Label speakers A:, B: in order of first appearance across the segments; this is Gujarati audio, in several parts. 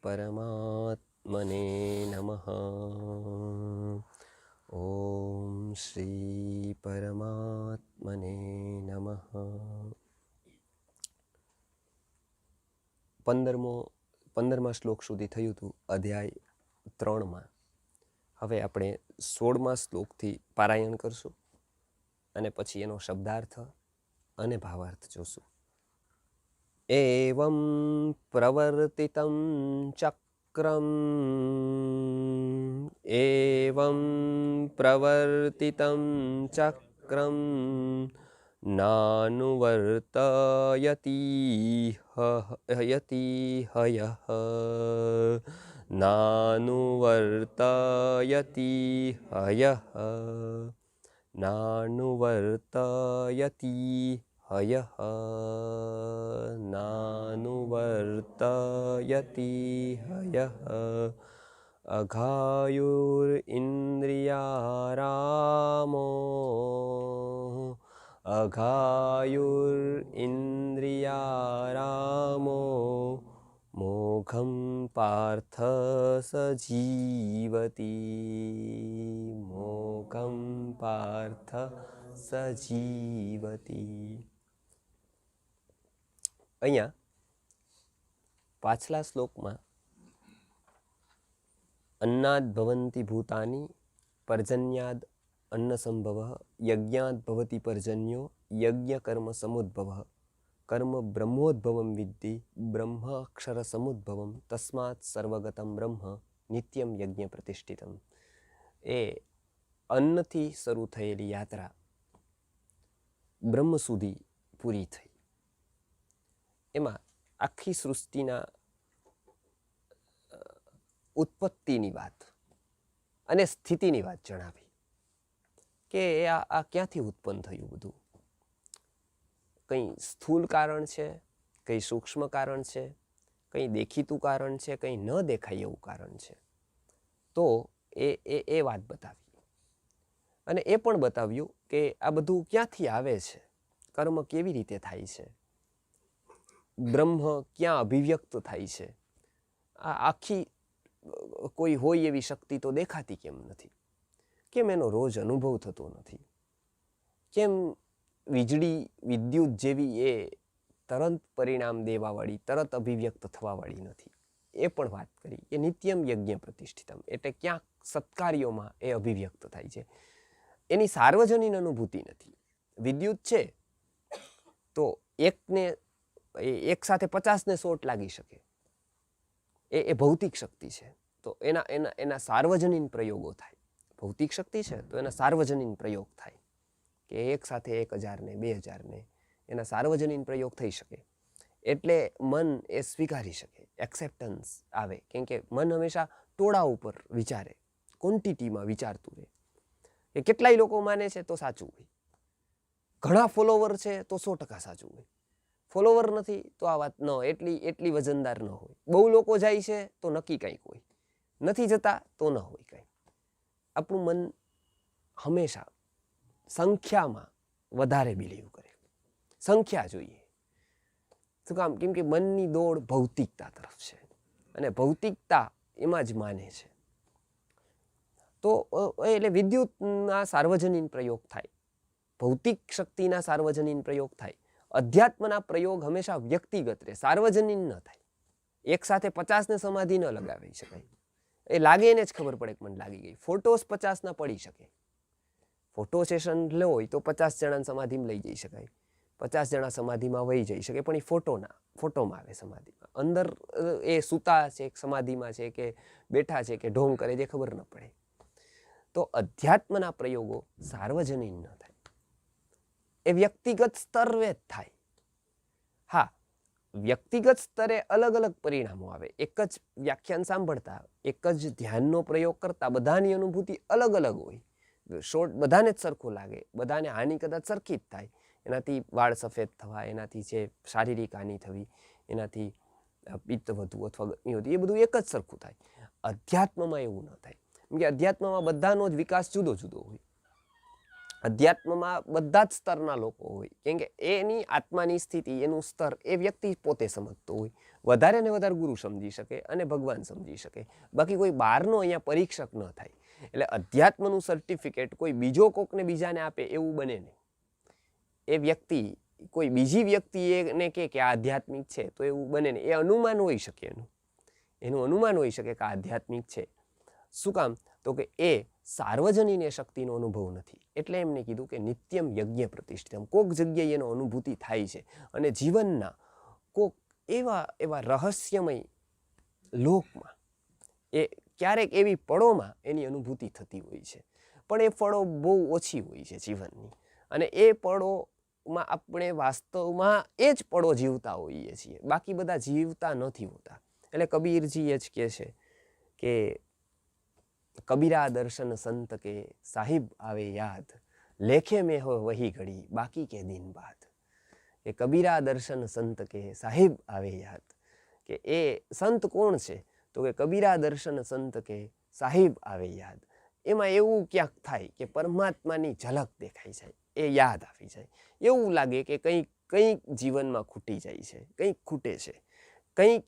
A: परमात्मने नमः। ओम श्री परमात्मने नमः। 15મા શ્લોક સુધી થયું હતું અધ્યાય 3માં. હવે આપણે 16મા શ્લોકથી પારાયણ કરશું અને પછી એનો શબ્દાર્થ અને ભાવાર્થ જોશું. एवं प्रवर्तितं चक्रम् एवं प्रवर्तितं चक्रं नानुवर्तयति हयः नानुवर्तयति हयः नानुवर्तयति हयः नानुवर्तयति हयः अघायुरिन्द्रियारामो अघायुरिन्द्रियारामो मोघं पार्थ सजीवति मोघं पार्थ सजीवति. અહીંયા પાછલા શ્લોકમાં અન્નાદ ભવંતિ ભૂતાની પર્જન્યાદ અન્ન સંભવ યજ્ઞાદ ભવતિ પર્જન્યો યજ્ઞ કર્મ સમુદ્ભવ કર્મ બ્રહ્મોદ્ભવમ વિદ્ધિ બ્રહ્મ અક્ષર સમુદ્ભવમ તસ્માત સર્વગતમ બ્રહ્મ નિત્યમ યજ્ઞ પ્રતિષ્ઠિતમ. એ અન્નથી શરૂ થયેલી યાત્રા બ્રહ્મ સુધી પૂરી થઈ. એમાં આખી સૃષ્ટિના ઉત્પત્તિની વાત અને સ્થિતિની વાત જણાવી કે આ ક્યાંથી ઉત્પન્ન થયું બધું. કંઈ સ્થૂલ કારણ છે, કંઈ સૂક્ષ્મ કારણ છે, કંઈ દેખીતું કારણ છે, કંઈ ન દેખાય એવું કારણ છે. તો એ વાત બતાવી અને એ પણ બતાવ્યું કે આ બધું ક્યાંથી આવે છે, કર્મ કેવી રીતે થાય છે, બ્રહ્મ ક્યાં અભિવ્યક્ત થાય છે. આ આખી કોઈ હોય એવી શક્તિ તો દેખાતી કેમ નથી? કેમ એનો રોજ અનુભવ થતો નથી? કેમ વીજળી વિદ્યુત જેવી એ તરત પરિણામ દેવાવાળી, તરત અભિવ્યક્ત થવાવાળી નથી? એ પણ વાત કરી કે નિત્યમ યજ્ઞ પ્રતિષ્ઠિતમ, એટલે ક્યાંક સત્કાર્યોમાં એ અભિવ્યક્ત થાય છે. એની સાર્વજનીન અનુભૂતિ નથી. વિદ્યુત છે તો એક સાથે 50ને શોટ લાગી શકે, એ ભૌતિક શક્તિ છે. તો એના સાર્વજનીન પ્રયોગો થાય. ભૌતિક શક્તિ છે તો એના સાર્વજનીન પ્રયોગ થાય કે એક સાથે 1000 ને 2000 ને એના સાર્વજનીન પ્રયોગ થઈ શકે. એટલે મન એ સ્વીકારી શકે, એક્સેપ્ટન્સ આવે. કેમ કે મન હંમેશા ટોળા ઉપર વિચારે, ક્વોન્ટિટીમાં વિચારતું રહે. કે કેટલાય લોકો માને છે તો સાચું હોય, ઘણા ફોલોવર છે તો 100% સાચું હોય, ફોલોવર નથી તો આ વાત ન એટલી વજનદાર ન હોય, બહુ લોકો જાય છે તો નક્કી કંઈક હોય, નથી જતા તો ન હોય કંઈ. આપણું મન હંમેશા સંખ્યામાં વધારે બિલીવ કરે, સંખ્યા જોઈએ. શું કામ? કેમ કે મનની દોડ ભૌતિકતા તરફ છે અને ભૌતિકતા એમાં જ માને છે. તો એટલે વિદ્યુતના સાર્વજનીન પ્રયોગ થાય, ભૌતિક શક્તિના સાર્વજનીન પ્રયોગ થાય. અધ્યાત્મના પ્રયોગ હંમેશા વ્યક્તિગત રહે, સાર્વજનીન ન થાય. એક સાથે 50ને સમાધિ ન લગાવી શકાય. એ લાગે એને જ ખબર પડે કે મને લાગી ગઈ. ફોટોસ 50ના પડી શકે. ફોટો સેશન લો હોય તો 50 જણાને સમાધિમાં લઈ જઈ શકાય, 50 જણા સમાધિમાં વહી જઈ શકે, પણ એ ફોટોમાં આવે. સમાધિમાં અંદર એ સૂતા છે, સમાધિમાં છે કે બેઠા છે કે ઢોંગ કરે જે ખબર ન પડે. તો અધ્યાત્મના પ્રયોગો સાર્વજનીન ન થાય, એ વ્યક્તિગત સ્તરે જ થાય. હા, વ્યક્તિગત સ્તરે અલગ અલગ પરિણામો આવે. એક જ વ્યાખ્યાન સાંભળતા, એક જ ધ્યાનનો પ્રયોગ કરતા બધાની અનુભૂતિ અલગ અલગ હોય. શોર્ટ બધાને જ સરખું લાગે, બધાને હાનિ કદાચ સરખી જ થાય. એનાથી વાળ સફેદ થવા, એનાથી જે શારીરિક હાનિ થવી, એનાથી પિત્ત વધવું અથવા ગરમી વધવી, એ બધું એક જ સરખું થાય. અધ્યાત્મમાં એવું ન થાય. કેમ કે અધ્યાત્મમાં બધાનો જ વિકાસ જુદો જુદો હોય. અધ્યાત્મમાં બધા જ સ્તરના લોકો હોય, કેમ કે એની આત્માની સ્થિતિ, એનું સ્તર એ વ્યક્તિ પોતે સમજતો હોય. વધારે ને વધારે ગુરુ સમજી શકે અને ભગવાન સમજી શકે, બાકી કોઈ બહારનો અહીંયા પરીક્ષક ન થાય. એટલે અધ્યાત્મનું સર્ટિફિકેટ કોઈ બીજો કોકને બીજાને આપે એવું બને નહીં. એ વ્યક્તિ કોઈ બીજી વ્યક્તિ એને કે આ આધ્યાત્મિક છે તો એવું બને નહીં. એ અનુમાન હોઈ શકે, એનું અનુમાન હોઈ શકે કે આ આધ્યાત્મિક છે. શું કામ? તો કે એ સાર્વજનીન શક્તિનો અનુભવ નથી. એટલે એમને કીધું કે નિત્યમ યજ્ઞ પ્રતિષ્ઠિતમ. કોક જગ્યાએ એનો અનુભૂતિ થાય છે અને જીવનના કોક એવા એવા રહસ્યમય લોકમાં, એ ક્યારેક એવી પળોમાં એની અનુભૂતિ થતી હોય છે. પણ એ પળો બહુ ઓછી હોય છે જીવનની, અને એ પળોમાં આપણે વાસ્તવમાં એ જ પળો જીવતા હોઈએ છીએ, બાકી બધા જીવતા નથી હોતા. એટલે કબીરજી એ જ કહે છે કે કબીરા દર્શન સંત કે સાહિબ આવે યાદ, લેખે મેં હો વહી ઘડી બાકી કે દિન બાદ. કે કબીરા દર્શન સંત કે સાહિબ આવે યાદ, કે એ સંત કોણ છે? તો કે કબીરા દર્શન સંત કે સાહિબ આવે યાદ. એમાં એવું ક્યાંક થાય કે પરમાત્માની ઝલક દેખાઈ જાય, એ યાદ આવી જાય. એવું લાગે કે કંઈક જીવનમાં ખૂટી જાય છે, કંઈક ખૂટે છે, કંઈક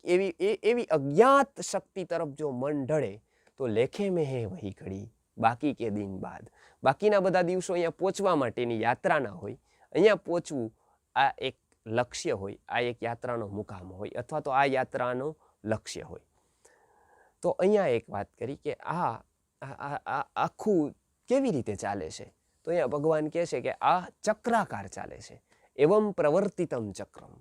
A: એવી અજ્ઞાત શક્તિ તરફ જો મન ઢળે તો લેખે મેં હે વહી ઘડી બાકી કે દિન બાદ. બાકીના બધા દિવસો અહીંયા પહોંચવા માટેની યાત્રાના હોય. અહીંયા પહોંચવું આ એક લક્ષ્ય હોય, આ એક યાત્રાનો મુકામ હોય, અથવા તો આ યાત્રાનો લક્ષ્ય હોય. તો અહીંયા એક વાત કરી કે આ આખું કેવી રીતે ચાલે છે? તો અહીંયા ભગવાન કહે છે કે આ ચક્રાકાર ચાલે છે. એવમ પ્રવર્તિતમ ચક્રમ.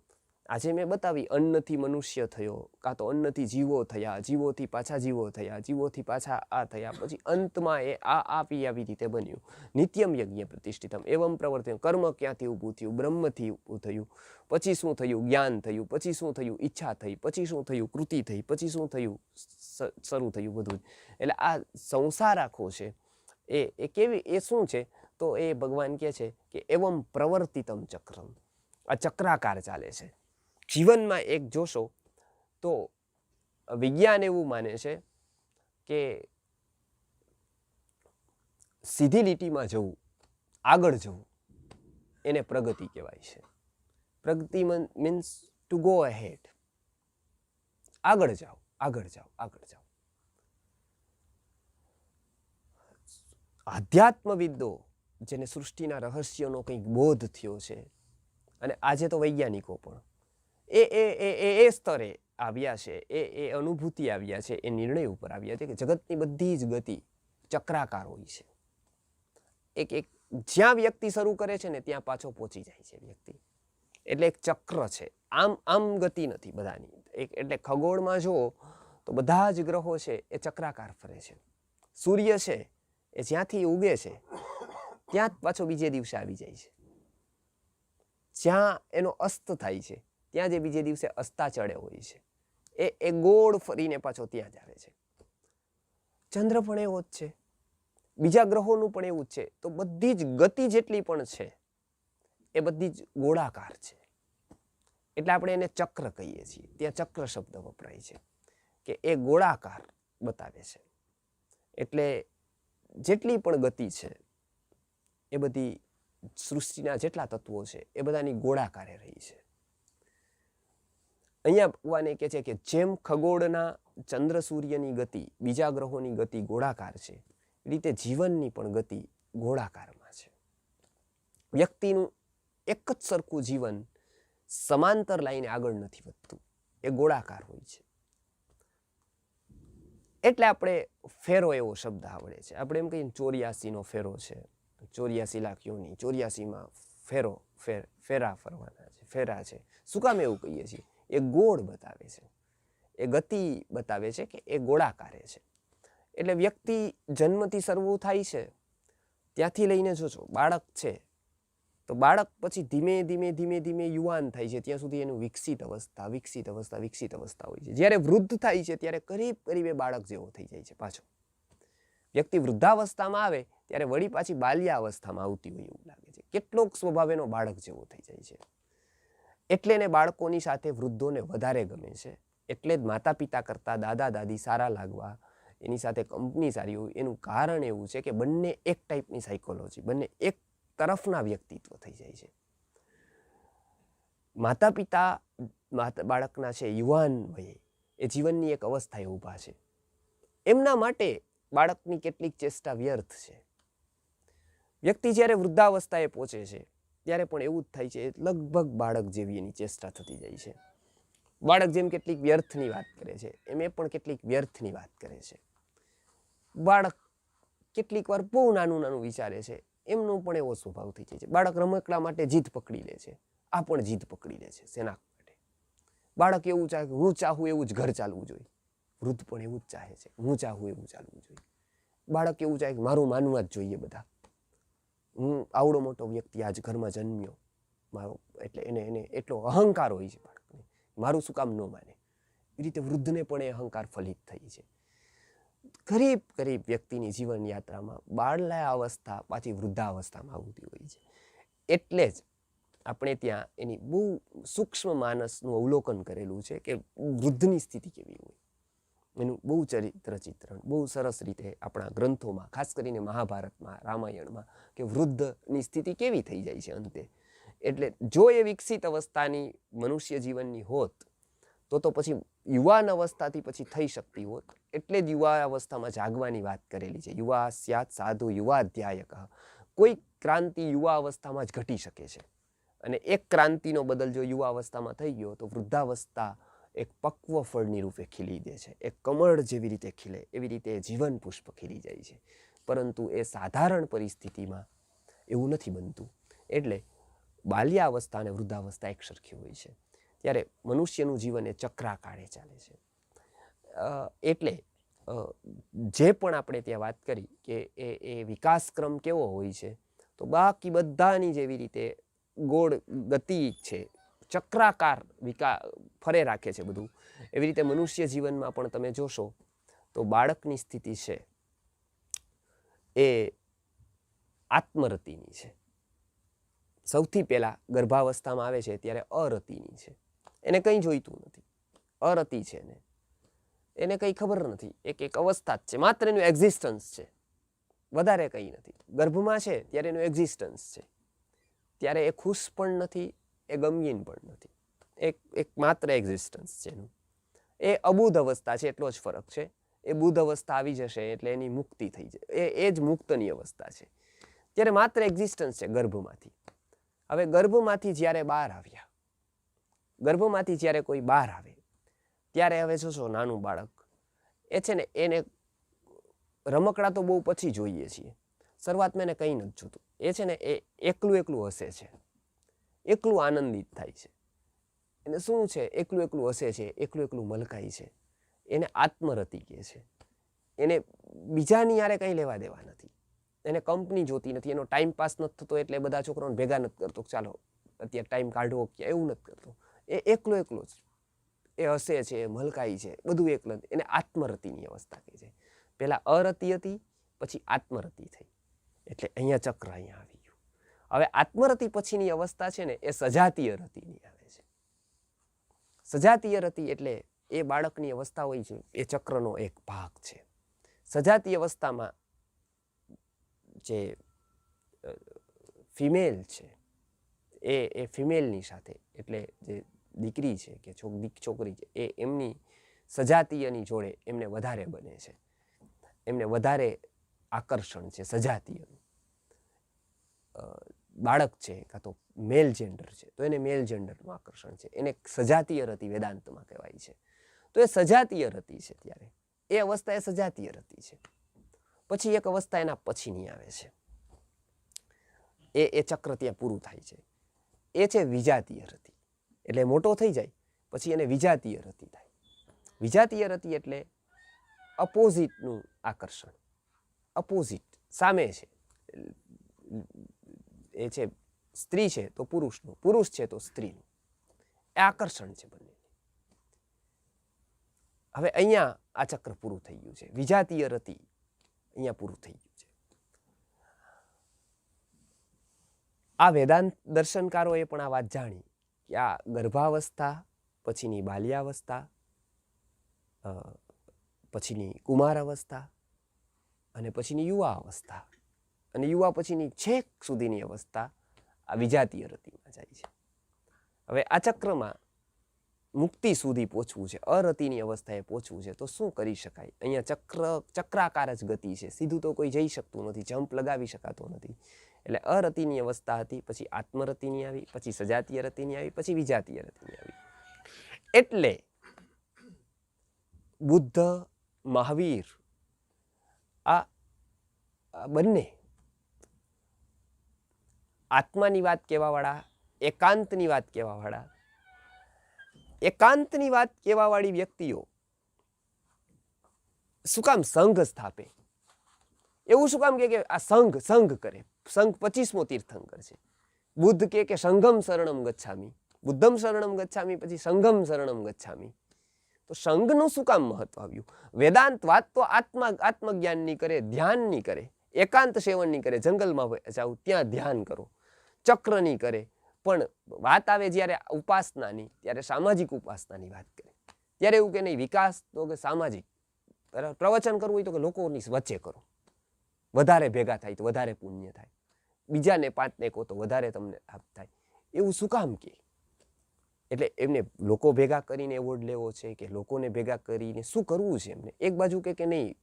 A: આજે મેં બતાવી, અન્નથી મનુષ્ય થયો, કાં તો અન્નથી જીવો થયા, જીવોથી પાછા જીવો થયા, જીવોથી પાછા આ થયા, પછી અંતમાં એ આવી રીતે બન્યું. નિત્યમ યજ્ઞ પ્રતિષ્ઠિતમ એવમ પ્રવર્તિતમ. કર્મ ક્યાંથી ઊભું થયું? બ્રહ્મથી ઊભું થયું. પછી શું થયું? જ્ઞાન થયું. પછી શું થયું? ઈચ્છા થઈ. પછી શું થયું? કૃતિ થઈ. પછી શું થયું? શરૂ થયું બધું જ. એટલે આ સંસાર આખો છે એ કેવી, એ શું છે? તો એ ભગવાન કહે છે કે એવમ પ્રવર્તિતમ ચક્રમ. આ ચક્રાકાર ચાલે છે. જીવનમાં એક જોશો તો વિજ્ઞાન એવું માને છે કે સીધી લીટીમાં જવું, આગળ જવું, એને પ્રગતિ કહેવાય છે. પ્રગતિ મીન્સ ટુ ગો અહેડ. આગળ જાઓ, આગળ જાઓ, આગળ જાઓ. આધ્યાત્મવિદો જેને સૃષ્ટિના રહસ્યનો કંઈક બોધ થયો છે, અને આજે તો વૈજ્ઞાનિકો પણ એ સ્તરે આવ્યા છે, એ અનુભૂતિ આવ્યા છે, એ નિર્ણય ઉપર આવ્યા છે કે જગતની બધી જ ગતિ ચક્રાકાર હોય છે. એક જ્યાં વ્યક્તિ શરૂ કરે છે ને ત્યાં પાછો પહોંચી જાય છે વ્યક્તિ. એટલે એક ચક્ર છે. આમ ગતિ નથી બધાની. એટલે ખગોળમાં જુઓ તો બધા જ ગ્રહો છે એ ચક્રાકાર ફરે છે. સૂર્ય છે એ જ્યાંથી ઉગે છે ત્યાં જ પાછો બીજે દિવસે આવી જાય છે. જ્યાં એનો અસ્ત થાય છે ત્યાં જે બીજે દિવસે અસ્તાચળે હોય છે, એ ગોળ ફરીને પાછો ત્યાં જ આવે છે. ચંદ્ર પણ એવો જ છે, બીજા ગ્રહોનું પણ એવું જ છે. તો બધી જ ગતિ જેટલી પણ છે એ બધી જ ગોળાકાર છે. એટલે આપણે એને ચક્ર કહીએ છીએ. ત્યાં ચક્ર શબ્દ વપરાય છે કે એ ગોળાકાર બતાવે છે. એટલે જેટલી પણ ગતિ છે એ બધી સૃષ્ટિના જેટલા તત્વો છે એ બધાની ગોળાકારે રહી છે. અહીંયા ભગવાન કહે છે કે જેમ ખગોળના ચંદ્ર સૂર્યની ગતિ, બીજા ગ્રહોની ગતિ ગોળાકાર છે, એ રીતે જીવનની પણ ગતિ ગોળાકારમાં છે. વ્યક્તિનું એક જ સરખું જીવન સમાંતર લાઈને આગળ નથી વધતું, એ ગોળાકાર હોય છે. એટલે આપણે ફેરો એવો શબ્દ આવડે છે. આપણે એમ કહીએ 84નો ફેરો છે, 84 લાખ યોની, 84માં ફેરા ફરવાના છે, ફેરા છે. શું કામ એવું કહીએ છીએ? એ ગોળ બતાવે છે, એ ગતિ બતાવે છે કે એ ગોળાકારે છે. એટલે વ્યક્તિ જન્મથી શરૂ થાય છે ત્યાંથી લઈને જોજો બાળક છે તો બાળક પછી ધીમે ધીમે યુવાન થાય છે, ત્યાં સુધી એનું વિકસિત અવસ્થા હોય છે. જ્યારે વૃદ્ધ થાય છે ત્યારે કરીબ એ બાળક જેવો થઈ જાય છે પાછો. વ્યક્તિ વૃદ્ધાવસ્થામાં આવે ત્યારે વળી પાછી બાલ્યાવસ્થામાં આવતી હોય એવું લાગે છે. કેટલોક સ્વભાવ એનો બાળક જેવો થઈ જાય છે. એટલે એને બાળકોની સાથે વૃદ્ધોને વધારે ગમે છે. એટલે જ માતા પિતા કરતાં દાદા દાદી સારા લાગવા, એની સાથે કંપની સારી હોય, એનું કારણ એવું છે કે બંને એક ટાઈપની સાયકોલોજી, બંને તરફના વ્યક્તિત્વ થઈ જાય છે. માતા પિતા બાળકના છે યુવાન વયે એ જીવનની એક અવસ્થાએ ઊભા છે. એમના માટે બાળકની કેટલીક ચેષ્ટા વ્યર્થ છે. વ્યક્તિ જ્યારે વૃદ્ધાવસ્થાએ પહોંચે છે ત્યારે પણ એવું જ થાય છે, લગભગ બાળક જેવી એની ચેષ્ટા થતી જાય છે. બાળક જેમ કેટલીક વ્યર્થની વાત કરે છે એમ એ પણ કેટલીક વ્યર્થની વાત કરે છે. બાળક કેટલીક વાર બહુ નાનું નાનું વિચારે છે, એમનો પણ એવો સ્વભાવ થઈ જાય છે. બાળક રમકડા માટે જીદ પકડી લે છે, આ પણ જીદ પકડી લે છે. શેના માટે? બાળક એવું ચાહે કે હું ચાહું એવું જ ઘર ચાલવું જોઈએ. વૃદ્ધ પણ એવું જ ચાહે છે, હું ચાહું એવું ચાલવું જોઈએ. બાળક એવું ચાહે કે મારું માનવા જ જોઈએ બધા. હું આવડો મોટો વ્યક્તિ આજ ઘરમાં જન્મ્યો, મારો એટલે એને એટલો અહંકાર હોય છે બાળકને, મારું શું કામ ન માને. એ રીતે વૃદ્ધને પણ એ અહંકાર ફલિત થઈ છે. ગરીબ ગરીબ વ્યક્તિની જીવન યાત્રામાં બાળલા અવસ્થા પાછી વૃદ્ધાવસ્થામાં આવતી હોય છે. એટલે જ આપણે ત્યાં એની બહુ સૂક્ષ્મ માનસનું અવલોકન કરેલું છે કે વૃદ્ધની સ્થિતિ કેવી હોય. એનું બહુ ચરિત્ર ચિત્રણ બહુ સરસ રીતે આપણા ગ્રંથોમાં, ખાસ કરીને મહાભારતમાં, રામાયણમાં, કે વૃદ્ધની સ્થિતિ કેવી થઈ જાય છે અંતે. એટલે જો એ વિકસિત અવસ્થાની મનુષ્ય જીવનની હોત તો પછી યુવાન અવસ્થાથી પછી થઈ શકતી હોત. એટલે જ યુવા અવસ્થામાં જાગવાની વાત કરેલી છે. યુવા સ્યાત સાધુ યુવા અધ્યાયક. કોઈ ક્રાંતિ યુવા અવસ્થામાં જ ઘટી શકે છે. અને એક ક્રાંતિનો બદલ જો યુવા અવસ્થામાં થઈ ગયો તો વૃદ્ધાવસ્થા એક પક્વ ફળની રૂપે ખીલી દે છે. એક કમળ જેવી રીતે ખીલે એવી રીતે જીવન પુષ્પ ખીલી જાય છે. પરંતુ એ સાધારણ પરિસ્થિતિમાં એવું નથી બનતું. એટલે બાલ્યાવસ્થા અને વૃદ્ધાવસ્થા એક સરખી હોય છે. ત્યારે મનુષ્યનું જીવન એ ચક્રાકારે ચાલે છે. એટલે જે પણ આપણે ત્યાં વાત કરી કે એ વિકાસક્રમ કેવો હોય છે, તો બાકી બધાની જેવી રીતે ગોળ ગતિ છે, ચક્રાકાર ફરે રાખે છે બધું, એવી રીતે મનુષ્ય જીવનમાં પણ તમે જોશો તો બાળકની સ્થિતિ છે એ આત્મરતિની છે. સૌથી પહેલા ગર્ભાવસ્થામાં આવે છે ત્યારે અરતિની છે. એને કંઈ જોઈતું નથી, અરતિ છે. એને કંઈ ખબર નથી, એક અવસ્થા જ છે, માત્ર એનું એક્ઝિસ્ટન્સ છે, વધારે કંઈ નથી. ગર્ભમાં છે ત્યારે એનું એક્ઝિસ્ટન્સ છે, ત્યારે એ ખુશ પણ નથી, એ ગમગીન પણ નથી, એક માત્ર એક્ઝિસ્ટન્સ છે એનું. એ અબુધ અવસ્થા છે, એટલો જ ફરક છે. એ બુદ્ધ અવસ્થા આવી જશે એટલે એની મુક્તિ થઈ જાય, એ જ મુક્તની અવસ્થા છે. ત્યારે માત્ર એક્ઝિસ્ટન્સ છે ગર્ભમાંથી. હવે ગર્ભમાંથી જ્યારે બહાર આવ્યા, ગર્ભમાંથી જ્યારે કોઈ બહાર આવે ત્યારે હવે જોશો નાનું બાળક એ છે ને, એને રમકડા તો બહુ પછી જોઈએ છીએ, શરૂઆતમાં એને કંઈ નથી જોતું. એ છે ને એ એકલું એકલું હસે છે, એકલું આનંદિત થાય છે. એને શું છે, એકલું એકલું હસે છે, એકલું એકલું મલકાય છે. એને આત્મરતિ કહે છે. એને બીજાની યારે કંઈ લેવા દેવા નથી, એને કંપની જોતી નથી, એનો ટાઈમ પાસ નથી થતો એટલે બધા છોકરાઓને ભેગા નથી કરતો, ચાલો અત્યારે ટાઈમ કાઢવો ક્યાં, એવું નથી કરતો. એ એકલો એકલો જ એ હસે છે, મલકાય છે, બધું એકલું. એને આત્મરતિની અવસ્થા કહે છે. પહેલા અરતિ હતી, પછી આત્મરતિ થઈ. એટલે અહીંયા ચક્ર અહીંયા આવી ગયું. હવે આત્મરતિ પછીની અવસ્થા છે ને, એ સજાતીય રતિની આવે છે. સજાતીય રતિ એટલે એ બાળકની અવસ્થા હોય છે, એ ચક્રનો એક ભાગ છે. સજાતીય અવસ્થામાં જે ફિમેલ છે એ ફિમેલની સાથે, એટલે જે દીકરી છે કે છોકરી છે, એ એમની સજાતીયની જોડે એમને વધારે બને છે, એમને વધારે આકર્ષણ છે સજાતીયનું. બાળક છે કાં તો મેલ જેન્ડર છે તો એને મેલ જેન્ડરનું આકર્ષણ છે, એને સજાતીય રતિ વેદાંતમાં કહેવાય છે. તો એ સજાતીય રતિ છે, ત્યારે એ અવસ્થા એ સજાતીય રતિ છે. પછી એક અવસ્થા એના પછીની આવે છે, એ ચક્ર ત્યાં પૂરું થાય છે. એ છે વિજાતીય રતિ. એટલે મોટો થઈ જાય પછી એને વિજાતીય રતિ થાય. વિજાતીય રતિ એટલે અપોઝિટનું આકર્ષણ, અપોઝિટ, સામે છે. એ છે સ્ત્રી છે તો પુરુષનું, પુરુષ છે તો સ્ત્રીનું, એ આકર્ષણ છે બંને. હવે અહીંયા આ ચક્ર પૂરું થઈ ગયું છે. વિજાતીય રતિ અહીંયા પૂરું થઈ ગયું છે. આ વેદાંત દર્શનકારોએ પણ આ વાત જાણી કે આ ગર્ભાવસ્થા પછીની બાલ્યાવસ્થા, પછીની કુમાર અવસ્થા અને પછીની યુવા અવસ્થા, અને યુવા પછીની છેક સુધીની અવસ્થા આ વિજાતીય રતિમાં જાય છે. હવે આ ચક્રમાં મુક્તિ સુધી પહોંચવું છે, અરતિની અવસ્થાએ પહોંચવું છે, તો શું કરી શકાય? અહીંયા ચક્રાકાર જ ગતિ છે, સીધું તો કોઈ જઈ શકતું નથી, જમ્પ લગાવી શકાતો નથી. એટલે અરતિની અવસ્થા હતી, પછી આત્મરતિની આવી, પછી સજાતીય રતિની આવી, પછી વિજાતીય રતિની આવી. એટલે બુદ્ધ, મહાવીર આ બંને આત્માની વાત કહેવાવાળા, એકાંતની વાત કહેવાવાળા, એકાંતની વાત કહેવાવાળી વ્યક્તિઓ શું કામ સંઘ સ્થાપે? એવું શું કામ કે આ સંઘ કરે? સંઘ 25મો તીર્થંકર છે. બુદ્ધ કે સંઘમ શરણમ ગચ્છામી, બુદ્ધમ શરણમ ગચ્છામી, પછી સંઘમ શરણમ ગચ્છામી. તો સંઘનું શું કામ મહત્વ આવ્યું? વેદાંત વાત તો આત્મજ્ઞાનની કરે, ધ્યાનની કરે, એકાંત સેવનની કરે, જંગલમાં જાઓ ત્યાં ધ્યાન કરો, ચક્રની કરે. પણ વાત આવે જ્યારે ઉપાસનાની, ત્યારે સામાજિક ઉપાસનાની વાત કરે. ત્યારે એવું કે નહીં, વિકાસ તો કે સામાજિક, પ્રવચન કરવું હોય તો કે લોકોની વચ્ચે કરો, વધારે ભેગા થાય તો વધારે પુણ્ય થાય, બીજાને 5ને કહો તો વધારે તમને લાભ થાય. એવું શું કામ કે? એટલે એમને લોકો ભેગા કરીને એવોર્ડ લેવો છે કે લોકોને ભેગા કરીને શું કરવું છે એમને? એક બાજુ કે નહીં,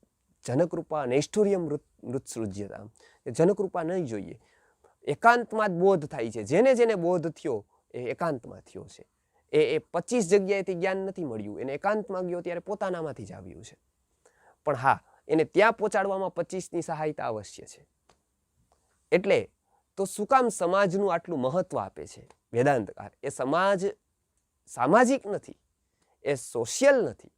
A: જનકૃપા નૈષ્ઠુર્યમ મૃત્સૃજ્યતા, જનકૃપા નહીં જોઈએ, એકાંતમાં જ બોધ થાય છે. જેને જેને બોધ થયો એ એકાંતમાં થયો છે. એ 25 જગ્યાએથી જ્ઞાન નથી મળ્યું, એને એકાંતમાં ગયો ત્યારે પોતાનામાંથી જ આવ્યું છે. પણ હા, એને ત્યાં પહોંચાડવામાં 25ની સહાયતા અવશ્ય છે. એટલે તો શું કામ સમાજનું આટલું મહત્વ આપે છે વેદાંતકાર? એ સમાજ સામાજિક નથી, એ સોશિયલ નથી,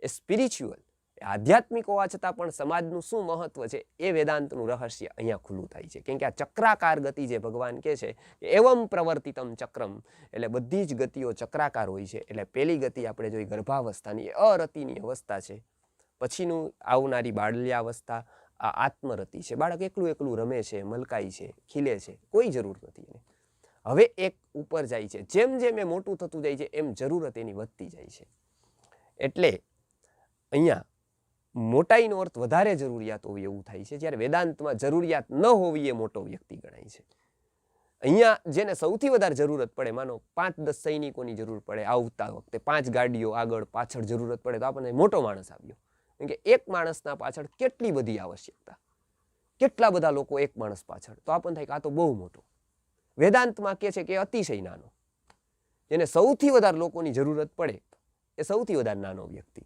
A: એ સ્પિરિચ્યુઅલ, એ આધ્યાત્મિક હોવા છતાં પણ સમાજનું શું મહત્વ છે એ વેદાંતનું રહસ્ય અહીંયા ખુલ્લું થાય છે. કેમ કે આ ચક્રાકાર ગતિ જે ભગવાન કહે છે, એવમ પ્રવર્તિતમ ચક્રમ, એટલે બધી જ ગતિઓ ચક્રાકાર હોય છે. એટલે પહેલી ગતિ આપણે જોઈ ગર્ભાવસ્થાની, એ અરતિની અવસ્થા છે. પછીનું આવનારી બાળલ્યાવસ્થા આ આત્મરતિ છે. બાળક એકલું રમે છે, મલકાય છે, ખીલે છે, કોઈ જરૂર નથી એને. હવે એક ઉપર જાય છે, જેમ જેમ એ મોટું થતું જાય છે એમ જરૂરત એની વધતી જાય છે. એટલે અહીંયા મોટાઈનો અર્થ વધારે જરૂરિયાત હોય એવું થાય છે, જ્યારે વેદાંતમાં જરૂરિયાત ન હોવી એ મોટો વ્યક્તિ ગણાય છે. અહીંયા જેને સૌથી વધારે જરૂરત પડે, માનો 5-10 સૈનિકોની જરૂર પડે, આવતા વખતે 5 ગાડીઓ આગળ પાછળ જરૂરત પડે, તો આપણને મોટો માણસ આવ્યો. કેમ કે એક માણસના પાછળ કેટલી બધી આવશ્યકતા, કેટલા બધા લોકો એક માણસ પાછળ, તો આપણને થાય કે આ તો બહુ મોટો. વેદાંતમાં કહે છે કે અતિશય નાનો. જેને સૌથી વધારે લોકોની જરૂરત પડે એ સૌથી વધારે નાનો વ્યક્તિ.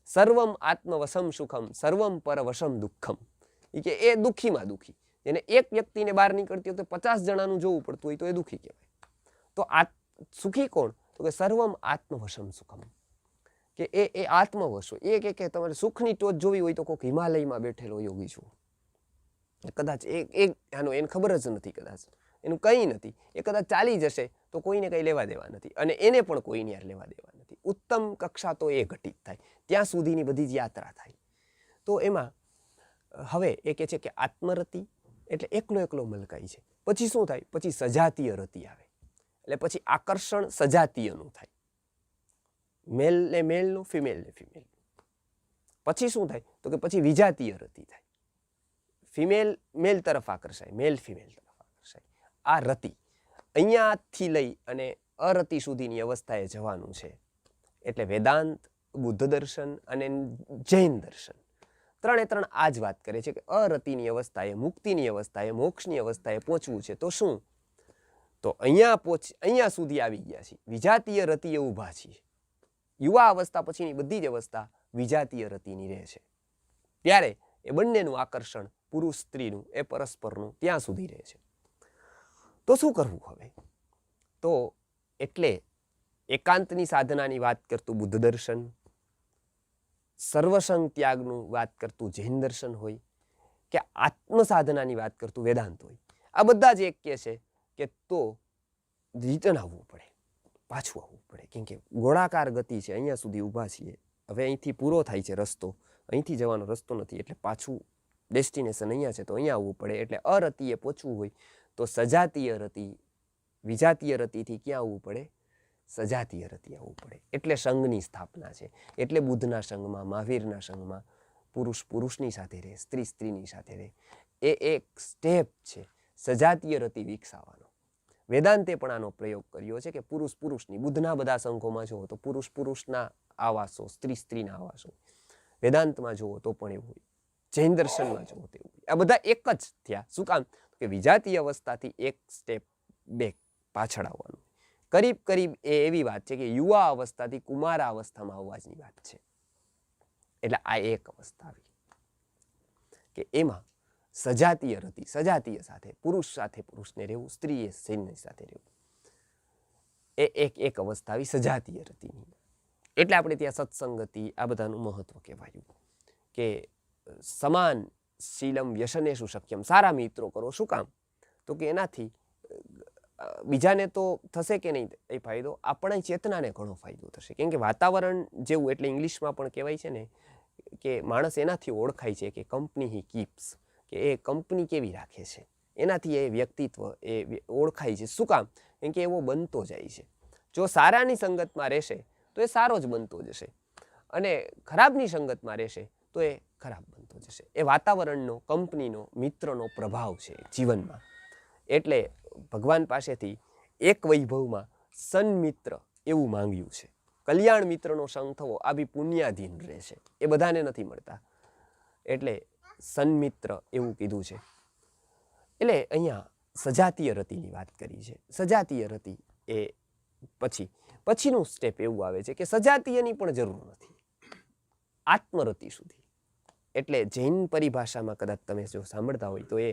A: સર્વમ આત્મવશમ સુખમ, સર્વમ પરવશમ દુઃખમ. એ કે એ દુઃખીમાં દુઃખી. જેને એક વ્યક્તિને બહાર નીકળતી વખતે 50 જણાનું જોવું પડતું હોય તો એ દુઃખી કહેવાય. તો સુખી કોણ? તો કે સર્વમ આત્મવશમ સુખમ, કે એ આત્મવશ હોય. એ કે તમારે સુખની ટોચ જોવી હોય તો કોઈક હિમાલયમાં બેઠેલો યોગી છું. કદાચ એને ખબર જ નથી, કદાચ એનું કંઈ નથી, એ કદાચ ચાલી જશે તો કોઈને કંઈ લેવા દેવા નથી, અને એને પણ કોઈને યાર લેવા દેવા નથી. ઉત્તમ કક્ષા તો એ ઘટિત થાય, ત્યાં સુધીની બધી જ યાત્રા થાય. તો એમાં હવે એ કહે છે કે આત્મરતિ એટલે એકલો મલકાય છે. પછી શું થાય? પછી સજાતીય રતિ આવે. એટલે પછી આકર્ષણ સજાતીયનું થાય, મેલને મેલનું, ફિમેલને ફિમેલનું. પછી શું થાય? તો કે પછી વિજાતીય રતિ થાય. ફિમેલ મેલ તરફ આકર્ષાય, મેલ ફિમેલ તરફ આકર્ષાય. આ રતિ અહીંયાથી લઈ અને અરતિ સુધીની અવસ્થાએ જવાનું છે. એટલે વેદાંત, બુદ્ધ દર્શન અને જૈન દર્શન ત્રણે આ જ વાત કરે છે કે અરતિની અવસ્થાએ, મુક્તિની અવસ્થાએ, મોક્ષની અવસ્થાએ પહોંચવું છે. તો શું? તો અહીંયા સુધી આવી ગયા છીએ, વિજાતીય રતિએ ઊભા છીએ. યુવા અવસ્થા પછીની બધી જ અવસ્થા વિજાતીય રતિની રહે છે. ત્યારે એ બંનેનું આકર્ષણ, પુરુષ સ્ત્રીનું, એ પરસ્પરનું ત્યાં સુધી રહે છે. તો શું કરવું હવે? તો એટલે એકાંતની સાધનાની વાત કરતું બુદ્ધ દર્શન, સર્વસંગ ત્યાગનું વાત કરતું જૈન દર્શન હોય, કે આત્મ સાધનાની વાત કરતું વેદાંત હોય, આ બધા જ એક કહે છે કે તો રિટર્ન આવવું પડે, પાછું આવવું પડે. કેમ કે ગોળાકાર ગતિ છે, અહીંયા સુધી ઊભા છીએ, હવે અહીંથી પૂરો થાય છે રસ્તો, અહીંથી જવાનો રસ્તો નથી, એટલે પાછું ડેસ્ટિનેશન અહીંયા છે, તો અહીંયા આવવું પડે. એટલે અરતિએ પહોંચવું હોય તો સજાતીય રતિ, વિજાતીય રતિથી ક્યાં આવવું પડે? સજાતીય રતિ આવવું પડે. એટલે સંઘની સ્થાપના છે. એટલે બુદ્ધના સંઘમાં, મહાવીરના સંઘમાં પુરુષ પુરુષની સાથે રહે, સ્ત્રી સ્ત્રીની સાથે રહે. એ એક સ્ટેપ છે સજાતીય રતિ વિકસાવવાનો. વેદાંતે પણ આનો પ્રયોગ કર્યો છે કે પુરુષ પુરુષની, બુદ્ધના બધા સંઘોમાં જુઓ તો પુરુષ પુરુષના આવાસો, સ્ત્રી સ્ત્રીના આવાસો. વેદાંતમાં જુઓ તો પણ એવું હોય, જૈન દર્શનમાં જુઓ તો એવું હોય. આ બધા એક જ થયા. શું કામ? કે વિજાતીય અવસ્થાથી એક સ્ટેપ બેક પાછળ આવવાનું. કરીબ કરીબ એ એવી વાત છે કે યુવા અવસ્થાથી કુમાર અવસ્થામાં આવવાની વાત છે. એટલે આ એક અવસ્થા આવી કે એમાં સજાતીય રતિ, સજાતીય સાથે, પુરુષ સાથે પુરુષને રહેવું, સ્ત્રીએ સ્ત્રીની સાથે રહેવું, એ એક અવસ્થા આવી સજાતીય રતિની. એટલે આપણે ત્યાં સત્સંગતિ આ બધાનું મહત્વ કહેવાયું કે સમાન શીલમ વ્યસનેષુ શક્યમ, સારા મિત્રો કરો. શું કામ? તો કે એનાથી બીજાને તો થશે કે નહીં એ ફાયદો, આપણા ચેતનાને ઘણો ફાયદો થશે. કેમ કે વાતાવરણ જેવું, એટલે ઇંગ્લિશમાં પણ કહેવાય છે ને કે માણસ એનાથી ઓળખાય છે કે કંપની હી કીપ્સ, કે એ કંપની કેવી રાખે છે, એનાથી એ વ્યક્તિત્વ એ ઓળખાય છે. શું કામ? કેમ કે એવો બનતો જાય છે. જો સારાની સંગતમાં રહેશે તો એ સારો જ બનતો જશે, અને ખરાબની સંગતમાં રહેશે તો એ ખરાબ બનતો જશે. એ વાતાવરણનો, કંપનીનો, મિત્રનો પ્રભાવ છે જીવનમાં. એટલે ભગવાન પાસેથી એક વૈભવમાં સન્મિત્ર એવું માંગ્યું છે. કલ્યાણ મિત્રનો સંગ થવો આ બી પુણ્યાધીન રહે છે, એ બધાને નથી મળતા. એટલે સન્મિત્ર એવું કીધું છે. એટલે અહીંયા સજાતીય રતિની વાત કરી છે. સજાતીય રતિ એ પછીનું સ્ટેપ એવું આવે છે કે સજાતીયની પણ જરૂર નથી, આત્મરતિ સુધી. એટલે જૈન પરિભાષામાં કદાચ તમે જો સાંભળતા હોય તો એ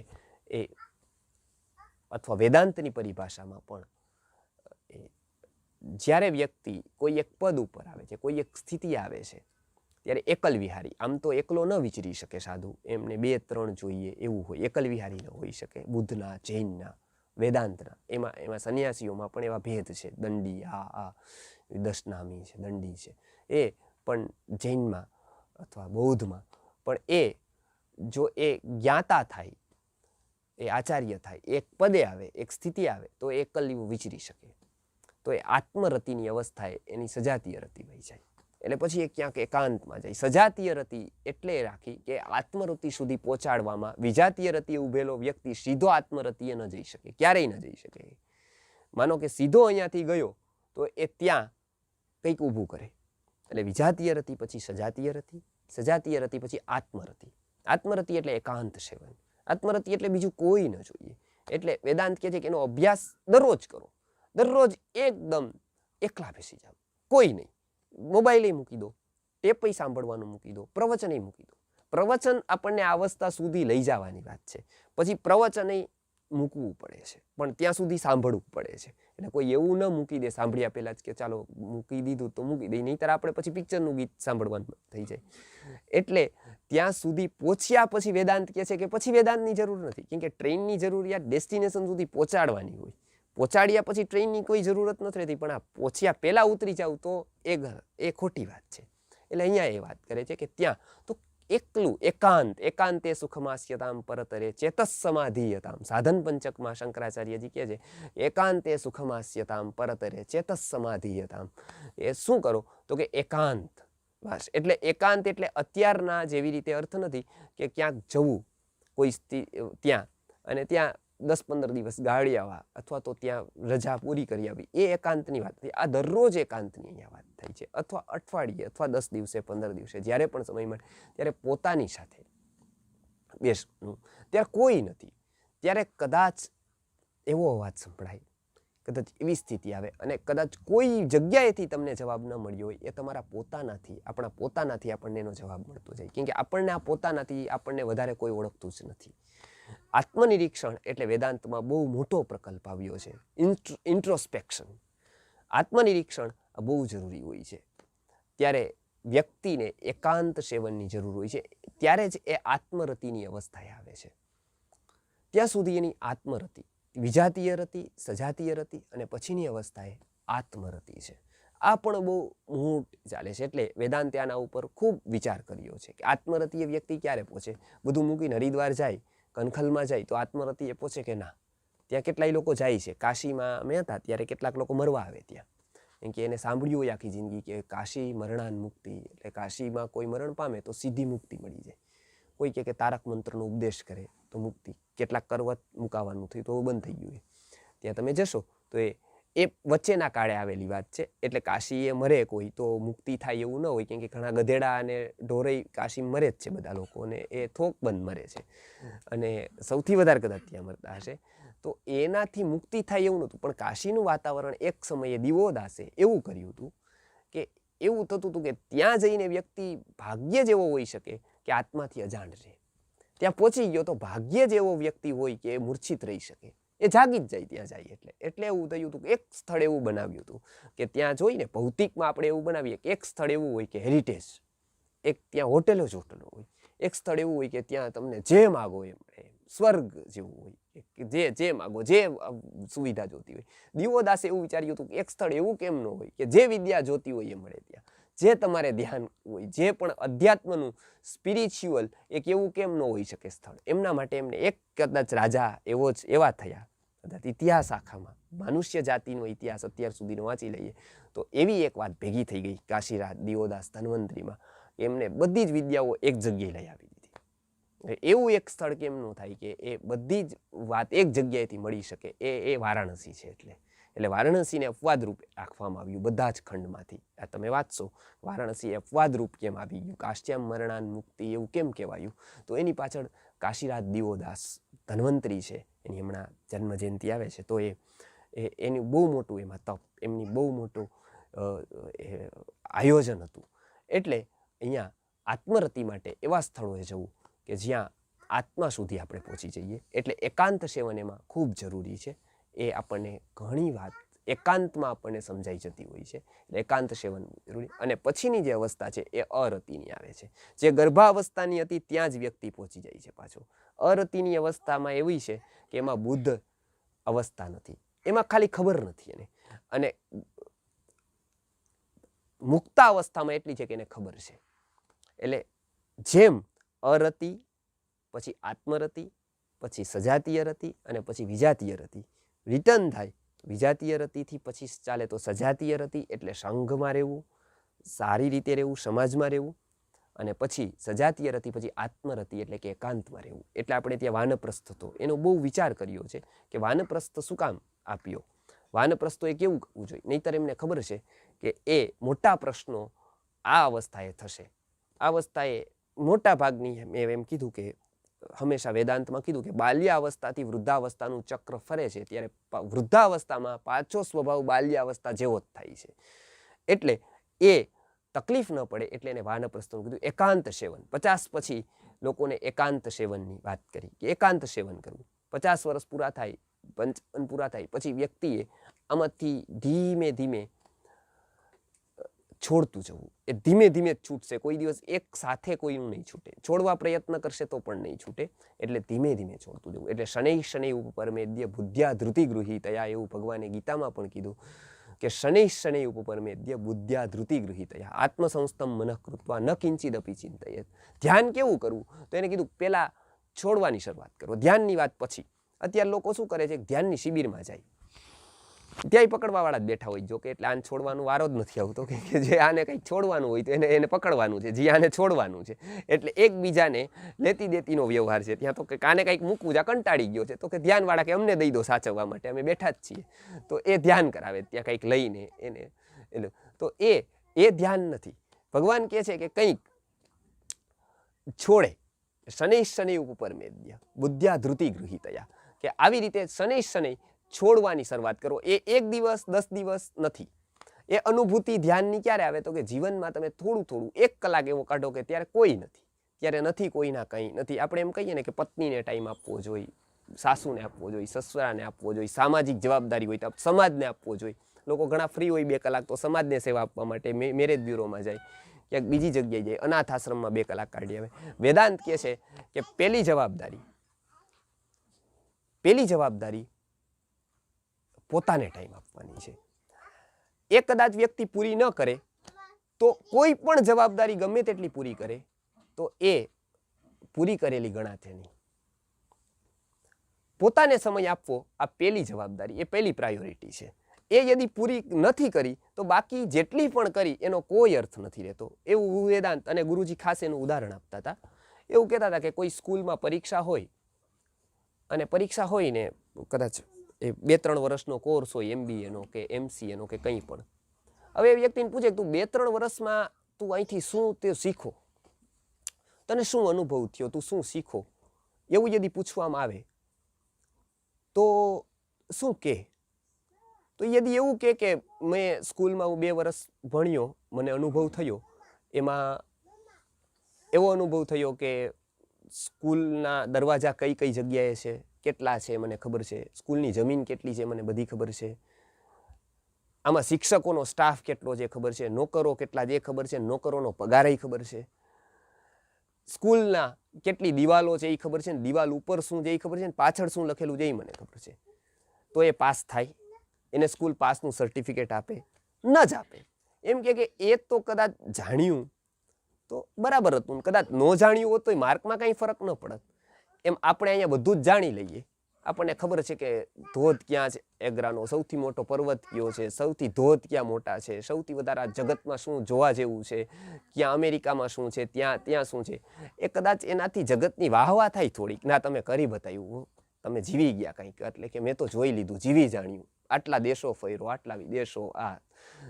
A: અથવા વેદાંતની પરિભાષામાં પણ જ્યારે વ્યક્તિ કોઈ એક પદ ઉપર આવે છે, કોઈ એક સ્થિતિ આવે છે, ત્યારે એકલ વિહારી, આમ તો એકલો ન વિચરી શકે સાધુ, એમને 2-3 જોઈએ એવું હોય, એકલ વિહારી ન હોઈ શકે. બુદ્ધના, જૈનના, વેદાંતના, એમાં સંન્યાસીઓમાં પણ એવા ભેદ છે. દંડી, દશનામી છે, દંડી છે. એ પણ જૈનમાં અથવા બૌદ્ધમાં પણ જો એ જ્ઞાતા થાય, એ આચાર્ય થાય, એક પદે આવે, એક સ્થિતિ આવે તો એકલ વિચરી શકે. તો એ આત્મરતિની અવસ્થાએ એની સજાતીય રતિ વહી જાય. એટલે પછી એ ક્યાંક એકાંતમાં જાય. સજાતીય રતિ એટલે રાખી કે આત્મરતિ સુધી પહોંચાડવામાં વિજાતીય રતિએ ઉભેલો વ્યક્તિ સીધો આત્મરતિએ ન જઈ શકે, ક્યારેય ન જઈ શકે. માનો કે સીધો અહીંયાથી ગયો તો એ ત્યાં કંઈક ઊભું કરે. એટલે વિજાતીય રતિ પછી સજાતીય રતિ, સજાતીય રતિ પછી આત્મરતિ. આત્મરતિ એટલે એકાંત સેવન. આત્મરતિ એટલે બીજું કોઈ ન જોઈએ. એટલે વેદાંત કહે છે કે એનો અભ્યાસ દરરોજ કરો. દરરોજ એકદમ એકલા બેસી જાઓ, કોઈ નહીં. મોબાઈલ મૂકી દો, ટેપ સાંભળવાનું મૂકી દો, પ્રવચન મૂકી દો. પ્રવચન આપણને આ અવસ્થા સુધી લઈ જવાની વાત છે. પછી પ્રવચન મૂકવું પડે છે, પણ ત્યાં સુધી સાંભળવું પડે છે. એટલે કોઈ એવું ન મૂકી દે સાંભળ્યા પહેલા જ કે ચાલો મૂકી દીધું તો મૂકી દે, નહીંતર આપણે પછી પિક્ચરનું ગીત સાંભળવાનું થઈ જાય. એટલે ત્યાં સુધી પહોંચ્યા પછી વેદાંત કહે છે કે પછી વેદાંતની જરૂર નથી. કેમ કે ટ્રેનની જરૂરિયાત ડેસ્ટિનેશન સુધી પહોંચાડવાની હોય. પહોંચાડ્યા પછી ટ્રેનની કોઈ જરૂરત નથી રહેતી, પણ આ પહોંચ્યા પહેલાં ઉતરી જાવ તો એ ખોટી વાત છે. એટલે અહીંયા એ વાત કરે છે કે ત્યાં તો એકલું, એકાંતે સુખમાસ્યતામ પરતરે ચેતસ સમાધિયતામ. સાધન પંચકમાં શંકરાચાર્યજી કહે છે એકાંતે સુખમાસ્યતામ પરતરે ચેતસ સમાધિયતામ. એ શું કરો? તો કે એકાંત. બસ. એટલે એકાંત એટલે અત્યારના જેવી રીતે અર્થ નથી કે ક્યાંક જવું કોઈ ત્યાં અને ત્યાં 10-15 દિવસ ગાળી આવવા અથવા તો ત્યાં રજા પૂરી કરી આવી, એ એકાંતની વાત નથી. આ દરરોજ એકાંતની અહીંયા વાત થાય છે. અથવા અઠવાડિયે અથવા 10 દિવસે, 15 દિવસે, જ્યારે પણ સમય મળે ત્યારે પોતાની સાથે બેસવું. ત્યારે કોઈ નથી, ત્યારે કદાચ એવો અવાજ સંભળાય, કદાચ એવી સ્થિતિ આવે અને કદાચ કોઈ જગ્યાએથી તમને જવાબ ન મળ્યો હોય, એ તમારા પોતાનાથી, આપણા પોતાનાથી આપણને એનો જવાબ મળતો જાય. કેમ કે આપણને આ પોતાનાથી આપણને વધારે કોઈ ઓળખતું જ નથી. આત્મનિરીક્ષણ એટલે વેદાંતમાં બહુ મોટો પ્રકલ્પ આવ્યો છે, ઇન્ટ્રોસ્પેક્શન. આત્મનિરીક્ષણ બહુ જરૂરી હોય છે. ત્યારે વ્યક્તિને એકાંત સેવનની જરૂર હોય છે. ત્યારે જ એ આત્મરતિની અવસ્થાએ આવે છે. ત્યાં સુધી એની આત્મરતિ, વિજાતીય રતિ, સજાતીય રતિ અને પછીની અવસ્થાએ આત્મરતિ છે. આ પણ બહુ મોટી ચાલે છે. એટલે વેદાંતે આના ઉપર ખૂબ વિચાર કર્યો છે કે આત્મરતિ એ વ્યક્તિ ક્યારે પહોંચે. બધું મૂકીને હરિદ્વાર જાય, કનખલમાં જાય તો આત્મરતિ એ પહોંચે કે ના? ત્યાં કેટલાય લોકો જાય છે. કાશીમાં અમે હતા ત્યારે કેટલાક લોકો મરવા આવે ત્યાં. કેમ કે એને સાંભળ્યું હોય આખી જિંદગી કે કાશી મરણાન મુક્તિ, એટલે કાશીમાં કોઈ મરણ પામે તો સીધી મુક્તિ મળી જાય. કોઈ કહે કે તારક મંત્રનો ઉપદેશ કરે તો મુક્તિ, કેટલાક કરવત મુકાવાનું થયું તો બંધ થઈ ગયું. ત્યાં તમે જશો તો એ વચ્ચેના કાળે આવેલી વાત છે. એટલે કાશી એ મરે કોઈ તો મુક્તિ થાય એવું ન હોય, કેમ કે ઘણા ગધેડા અને ઢોરઈ કાશી મરે જ છે બધા લોકો, અને એ થોક બંધ મરે છે, અને સૌથી વધારે કદાચ ત્યાં મરતા હશે. તો એનાથી મુક્તિ થાય એવું નહોતું, પણ કાશીનું વાતાવરણ એક સમયે દિવોદાસે એવું કર્યું હતું કે એવું થતું હતું કે ત્યાં જઈને વ્યક્તિ ભાગ્ય જ એવો હોઈ શકે કે આત્માથી અજાણ રહે. ત્યાં પહોંચી ગયો તો ભાગ્ય જ એવો વ્યક્તિ હોય કે એ મૂર્છિત રહી શકે, એ જાગી જ જાય ત્યાં જાય. એટલે એવું થયું હતું કે એક સ્થળ એવું બનાવ્યું હતું કે ત્યાં જોઈને ભૌતિકમાં આપણે એવું બનાવીએ કે એક સ્થળ એવું હોય કે હેરિટેજ, એક ત્યાં હોટેલો જ હોટલો હોય, એક સ્થળ એવું હોય કે ત્યાં તમને જે માગો એમ સ્વર્ગ જેવું હોય, જે માગો, જે સુવિધા જોતી હોય. દિવોદાસે એવું વિચાર્યું હતું કે એક સ્થળ એવું કેમ ન હોય કે જે વિદ્યા જોતી હોય એ મળે ત્યાં, જે તમારે ધ્યાન હોય, જે પણ અધ્યાત્મનું સ્પિરિચ્યુઅલ એક એવું કેમ ન હોઈ શકે સ્થળ. એમના માટે એમને એક કદાચ રાજા એવા થયા, કદાચ ઇતિહાસ આખામાં મનુષ્ય જાતિનો ઇતિહાસ અત્યાર સુધીનો વાંચી લઈએ તો એવી એક વાત ભેગી થઈ ગઈ કાશીરાજ દિવોદાસ ધન્વંતરીમાં, એમને બધી જ વિદ્યાઓ એક જગ્યાએ લઈ આવી દીધી. એવું એક સ્થળ કેમ ન થાય કે એ બધી જ વાત એક જગ્યાએથી મળી શકે, એ વારાણસી છે. એટલે વારાણસીને અપવાદ રૂપે રાખવામાં આવ્યું બધા જ ખંડમાંથી. આ તમે વાંચશો વારાણસી અપવાદ રૂપ કેમ આવી ગયું, કાશ્યામ મરણાન મુક્તિ એવું કેમ કહેવાયું, તો એની પાછળ કાશીરાજ દિવોદાસ ધન્વંતરી છે, એની હમણાં જન્મ જયંતિ આવે છે, તો એનું બહુ મોટું એમાં તપ, એમની બહુ મોટું આયોજન હતું. એટલે અહીંયા આત્મરતિ માટે એવા સ્થળોએ જવું કે જ્યાં આત્મા સુધી આપણે પહોંચી જઈએ. એટલે એકાંત સેવન એમાં ખૂબ જરૂરી છે. એ આપણને ઘણી વાત એકાંતમાં આપણને સમજાઈ જતી હોય છે. એટલે એકાંત સેવન જરૂરી. અને પછીની જે અવસ્થા છે એ અરતિની આવે છે. જે ગર્ભાવસ્થાની હતી ત્યાં જ વ્યક્તિ પહોંચી જાય છે પાછો. અરતિની અવસ્થામાં એવી છે કે એમાં બુદ્ધ અવસ્થા નથી, એમાં ખાલી ખબર નથી એને, અને મુક્તા અવસ્થામાં એટલી છે કે એને ખબર છે. એટલે જેમ અરતિ, પછી આત્મરતિ, પછી સજાતીય રતિ, અને પછી વિજાતીય રતિ રિટર્ન થાય. વિજાતીય રતિથી પછી ચાલે તો સજાતીય રતિ, એટલે સંઘમાં રહેવું, સારી રીતે રહેવું, સમાજમાં રહેવું, અને પછી સજાતીય રતિ પછી આત્મરતિ એટલે કે એકાંતમાં રહેવું. એટલે આપણે ત્યાં વાનપ્રસ્થ હતો, એનો બહુ વિચાર કર્યો છે કે વાનપ્રસ્થ શું કામ આપ્યો. વાનપ્રસ્થો એ કેવું કરવું જોઈએ, નહીંતર એમને ખબર છે કે એ મોટા પ્રશ્નો આ અવસ્થાએ થશે. આ અવસ્થાએ મોટા ભાગની મેં એમ કીધું કે હંમેશા વેદાંતમાં કીધું કે બાલ્યાવસ્થાથી વૃદ્ધાવસ્થાનું ચક્ર ફરે છે, ત્યારે વૃદ્ધાવસ્થામાં પાછો સ્વભાવ બાલ્યાવસ્થા જેવો જ થાય છે. એટલે એ તકલીફ ન પડે એટલે એને વાનપ્રસ્થનું કીધું. એકાંત સેવન, 50 પછી લોકોને એકાંત સેવનની વાત કરી કે એકાંત સેવન કરવું. 50 વર્ષ પૂરા થાય, 55 પૂરા થાય પછી વ્યક્તિએ આમાંથી ધીમે ધીમે છોડતું જવું. એ ધીમે ધીમે જ છૂટશે, કોઈ દિવસ એક સાથે કોઈનું નહીં છૂટે. છોડવા પ્રયત્ન કરશે તો પણ નહીં છૂટે. એટલે ધીમે ધીમે છોડતું જવું. એટલે શનૈ શનૈ ઉપપરમેદ્ય બુદ્ધ્યા ધૃતિ ગૃહીતયા, એવું ભગવાને ગીતામાં પણ કીધું કે શનૈ શનૈ ઉપપરમેદ્ય બુદ્ધ્યા ધૃતિ ગૃહીતયા આત્મસંસ્થમ મનઃ કૃત્વા ન કિંચિદપી ચિંતયેત. ધ્યાન કેવું કરવું, તો એને કીધું પહેલા છોડવાની શરૂઆત કરો, ધ્યાનની વાત પછી. અત્યારે લોકો શું કરે છે, ધ્યાનની શિબિરમાં જાય, ત્યાંય પકડવાવાળા જ બેઠા હોય. જો કે એટલે આને છોડવાનો વારો જ નથી આવતો, કે જે આને કંઈક છોડવાનું હોય તો એને પકડવાનું છે, જે આને છોડવાનું છે. એટલે એકબીજાને લેતી દેતીનો વ્યવહાર છે ત્યાં. તો કે આને કંઈક મૂકવું છે, કંટાળી ગયો છે, તો કે ધ્યાનવાળા કે અમને દઈ દો સાચવવા માટે, અમે બેઠા જ છીએ. તો એ ધ્યાન કરાવે ત્યાં કંઈક લઈને એને. એટલે તો એ ધ્યાન નથી. ભગવાન કહે છે કે કંઈક છોડે. શનૈ શનૈ ઉપપરમેદ્ય બુદ્ધ્યા ધૃતિ ગૃહીતયા, કે આવી રીતે શનૈ શનૈ છોડવાની શરૂઆત કરો. એ 1 દિવસ 10 દિવસ નથી. એ અનુભૂતિ ધ્યાનની ક્યારે આવે, તો કે જીવનમાં તમે થોડું 1 કલાક એવો કાઢો કે ત્યારે કોઈ નથી, ત્યારે નથી કોઈના કંઈ નથી. આપણે એમ કહીએ ને કે પત્નીને ટાઈમ આપવો જોઈએ, સાસુને આપવો જોઈએ, સસરાને આપવો જોઈએ, સામાજિક જવાબદારી હોય તો સમાજને આપવો જોઈએ. લોકો ઘણા ફ્રી હોય 2 કલાક તો સમાજને સેવા આપવા માટે મેરેજ બ્યુરોમાં જાય, ક્યાંક બીજી જગ્યાએ જાય, અનાથ આશ્રમમાં 2 કલાક કાઢી આવે. વેદાંત કહે છે કે પહેલી જવાબદારી પોતાને ટાઈમ આપવાની છે. એ કદાચ વ્યક્તિ પૂરી ન કરે તો કોઈ પણ જવાબદારી ગમે તેટલી પૂરી કરે તો એ પૂરી કરેલી ગણાશે નહીં. પોતાને સમય આપવો આ પહેલી જવાબદારી, એ પહેલી પ્રાયોરિટી છે. એ યદી પૂરી નથી કરી તો બાકી જેટલી પણ કરી એનો કોઈ અર્થ નથી રહેતો. એવું વેદાંત અને ગુરુજી ખાસ એનું ઉદાહરણ આપતા હતા. એવું કહેતા હતા કે કોઈ સ્કૂલમાં પરીક્ષા હોય અને પરીક્ષા હોય ને કદાચ એ 2-3 વર્ષનો કોર્સ હોય, MBAનો કે MCAનો કે કંઈ પણ. હવે એ વ્યક્તિને પૂછે કે તું 2-3 વર્ષમાં તું અહીંથી શું તે શીખો, તને શું અનુભવ થયો, તું શું શીખો, એવું यदि પૂછવામાં આવે તો શું કહે? તો यदि એવું કહે કે મેં સ્કૂલમાં હું 2 વર્ષ ભણ્યો, મને અનુભવ થયો, એમાં એવો અનુભવ થયો કે સ્કૂલના દરવાજા કઈ કઈ જગ્યાએ છે, કેટલા છે મને ખબર છે, સ્કૂલની જમીન કેટલી છે મને બધી ખબર છે, આમાં શિક્ષકોનો સ્ટાફ કેટલો છે ખબર છે, નોકરો કેટલા છે ખબર છે, નોકરોનો પગારય ખબર છે, સ્કૂલના કેટલી દિવાલો છે એ ખબર છે, દિવાલ ઉપર શું છે એ ખબર છે, પાછળ શું લખેલું છે એ મને ખબર છે. તો એ પાસ થાય, એને સ્કૂલ પાસનું સર્ટિફિકેટ આપે? ન જ આપે. એમ કે એ તો કદાચ જાણ્યું તો બરાબર હતું, કદાચ ન જાણ્યું હોત તો માર્કમાં કંઈ ફરક ન પડત. એમ આપણે અહીંયા બધું જ જાણી લઈએ. આપણને ખબર છે કે ધોધ ક્યાં છે, એગ્રાનો સૌથી મોટો પર્વત કયો છે, સૌથી ધોધ ક્યાં મોટા છે, સૌથી વધારે જગતમાં શું જોવા જેવું છે, ક્યાં અમેરિકામાં શું છે, ત્યાં શું છે. એ કદાચ એનાથી જગતની વાહવા થાય થોડીક, ના તમે કરી બતાવ્યું, તમે જીવી ગયા કંઈક, એટલે કે મેં તો જોઈ લીધું, જીવી જાણ્યું, આટલા દેશો ફર્યો, આટલા વિદેશો, આ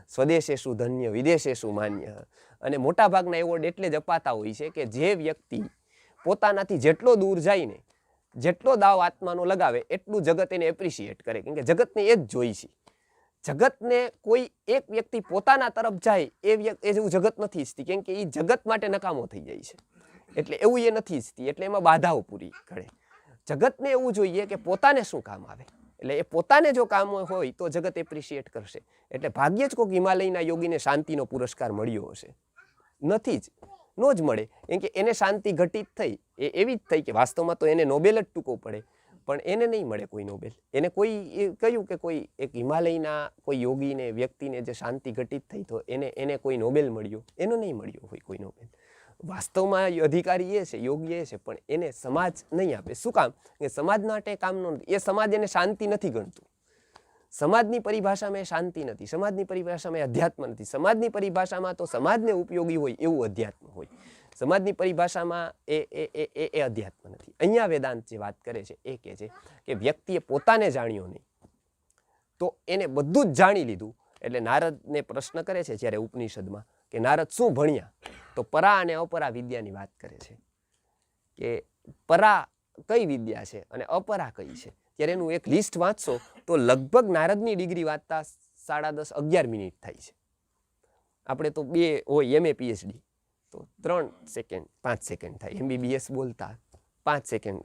A: સ્વદેશે શું ધન્ય વિદેશે શું માન્ય. અને મોટા ભાગના એવોર્ડ એટલે જ અપાતા હોય છે કે જે વ્યક્તિ પોતાનાથી જેટલો દૂર જાય ને, જેટલો દાવ આત્માનો લગાવે એટલું જગત એને એપ્રિશિએટ કરે, કેમ કે જગતને એ જ જોઈ છે. જગતને કોઈ એક વ્યક્તિ પોતાના તરફ જાય એ જેવું જગત નથી ઈચ્છતી, કેમ કે એ જગત માટે નકામો થઈ જાય છે, એટલે એવું એ નથી ઈચ્છતી, એટલે એમાં બાધાઓ પૂરી કરે. જગતને એવું જોઈએ કે પોતાને શું કામ આવે, એટલે એ પોતાને જો કામ હોય તો જગત એપ્રિશિએટ કરશે. એટલે ભાગ્યે જ કોઈક હિમાલયના યોગીને શાંતિનો પુરસ્કાર મળ્યો હશે, નથી જ, નો જ મળે, કેમ કે એને શાંતિ ઘટિત થઈ, એ એવી જ થઈ કે વાસ્તવમાં તો એને નોબેલ જ ટૂંકો પડે, પણ એને નહીં મળે કોઈ નોબેલ. એને કોઈ કહ્યું કે કોઈ એક હિમાલયના કોઈ યોગીને વ્યક્તિને જે શાંતિ ઘટિત થઈ તો એને કોઈ નોબેલ મળ્યો, એનો નહીં મળ્યો હોય કોઈ નોબેલ. વાસ્તવમાં અધિકારી એ છે, યોગી એ છે, પણ એને સમાજ નહીં આપે. શું કામ? કે સમાજ માટે કામનો નથી, એ સમાજ એને શાંતિ નથી ગણતું. સમાજની પરિભાષામાં એ શાંતિ નથી, સમાજની પરિભાષામાં એ અધ્યાત્મ નથી, સમાજની પરિભાષામાં તો સમાજને ઉપયોગી હોય એવું અધ્યાત્મ હોય, સમાજની પરિભાષામાં એ અધ્યાત્મ નથી. અહીંયા વેદાંત જે વાત કરે છે એ કહે છે કે વ્યક્તિએ પોતાને જાણ્યો નહીં, તો એને બધું જ જાણી લીધું. એટલે નારદને પ્રશ્ન કરે છે જ્યારે ઉપનિષદમાં કે નારદ શું ભણ્યા, તો પરા અને અપરા વિદ્યાની વાત કરે છે કે પરા કઈ વિદ્યા છે અને અપરા કઈ છે. ત્યારે એનું એક લિસ્ટ વાંચશો તો લગભગ નારદની ડિગ્રી વાંચતા 10:30-11 મિનિટ થાય છે. આપણે તો 2 હોય MA PhD તો 3 સેકન્ડ 5 સેકન્ડ થાય, MBBS બોલતા 5 સેકન્ડ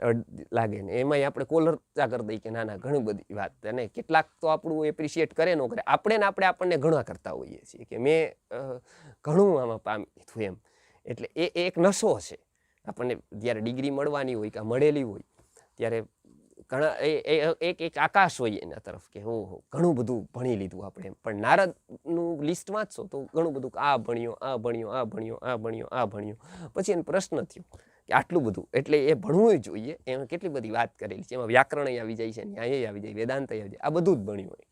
A: લાગે ને એમાંય આપણે કોલર કરી દઈએ કે ના ઘણી બધી વાત. અને કેટલાક તો આપણું એપ્રિશિએટ કરે ન કરે, આપણને ઘણા કરતા હોઈએ છીએ કે મેં ઘણું આમાં પામી લીધું એમ. એટલે એ એક નશો છે. આપણને જ્યારે ડિગ્રી મળવાની હોય કે મળેલી હોય ત્યારે ઘણા એક આકાશ હોય એના તરફ કે હો ઘણું બધું ભણી લીધું આપણે. પણ નારદનું લિસ્ટ વાંચશો તો ઘણું બધું આ ભણ્યો, આ ભણ્યો, આ ભણ્યો, આ ભણ્યો, આ ભણ્યો. પછી એને પ્રશ્ન થયો કે આટલું બધું, એટલે એ ભણવું જોઈએ. એમાં કેટલી બધી વાત કરેલી છે, એમાં વ્યાકરણ આવી જાય છે, ન્યાય આવી જાય, વેદાંત આવી જાય, આ બધું જ ભણ્યું હોય.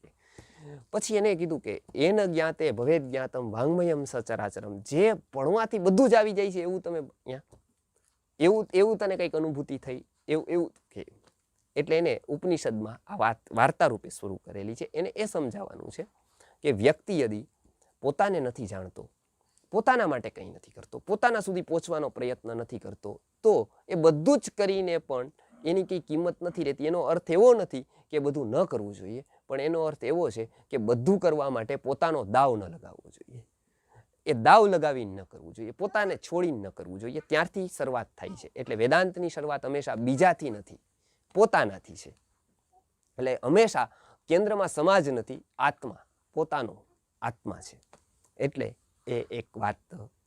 A: પછી એને કીધું કે એન જ્ઞાતે ભવેદ જ્ઞાતમ વાંગ્મયમ સચરાચરમ, જે ભણવાથી બધું જ આવી જાય છે એવું તમે એવું તને કંઈક અનુભૂતિ થઈ, એવું કે. એટલે એને ઉપનિષદમાં આ વાર્તા રૂપે શરૂ કરેલી છે. એને એ સમજાવવાનું છે કે વ્યક્તિ યદિ પોતાને નથી જાણતો, પોતાના માટે કંઈ નથી કરતો, પોતાના સુધી પહોંચવાનો પ્રયત્ન નથી કરતો, તો એ બધું જ કરીને પણ એની કંઈ કિંમત નથી રહેતી. એનો અર્થ એવો નથી કે બધું ન કરવું જોઈએ, પણ એનો અર્થ એવો છે કે બધું કરવા માટે પોતાનો દાવ ન લગાવવો જોઈએ. એ દાવ લગાવીને ન કરવું જોઈએ, પોતાને છોડીને ન કરવું જોઈએ. ત્યારથી શરૂઆત થાય છે. એટલે વેદાંતની શરૂઆત હંમેશા બીજાથી નથી, પોતાનાથી છે. એટલે હંમેશા કેન્દ્રમાં સમાજ નથી, આત્મા, પોતાનો આત્મા છે. એટલે એ એક વાત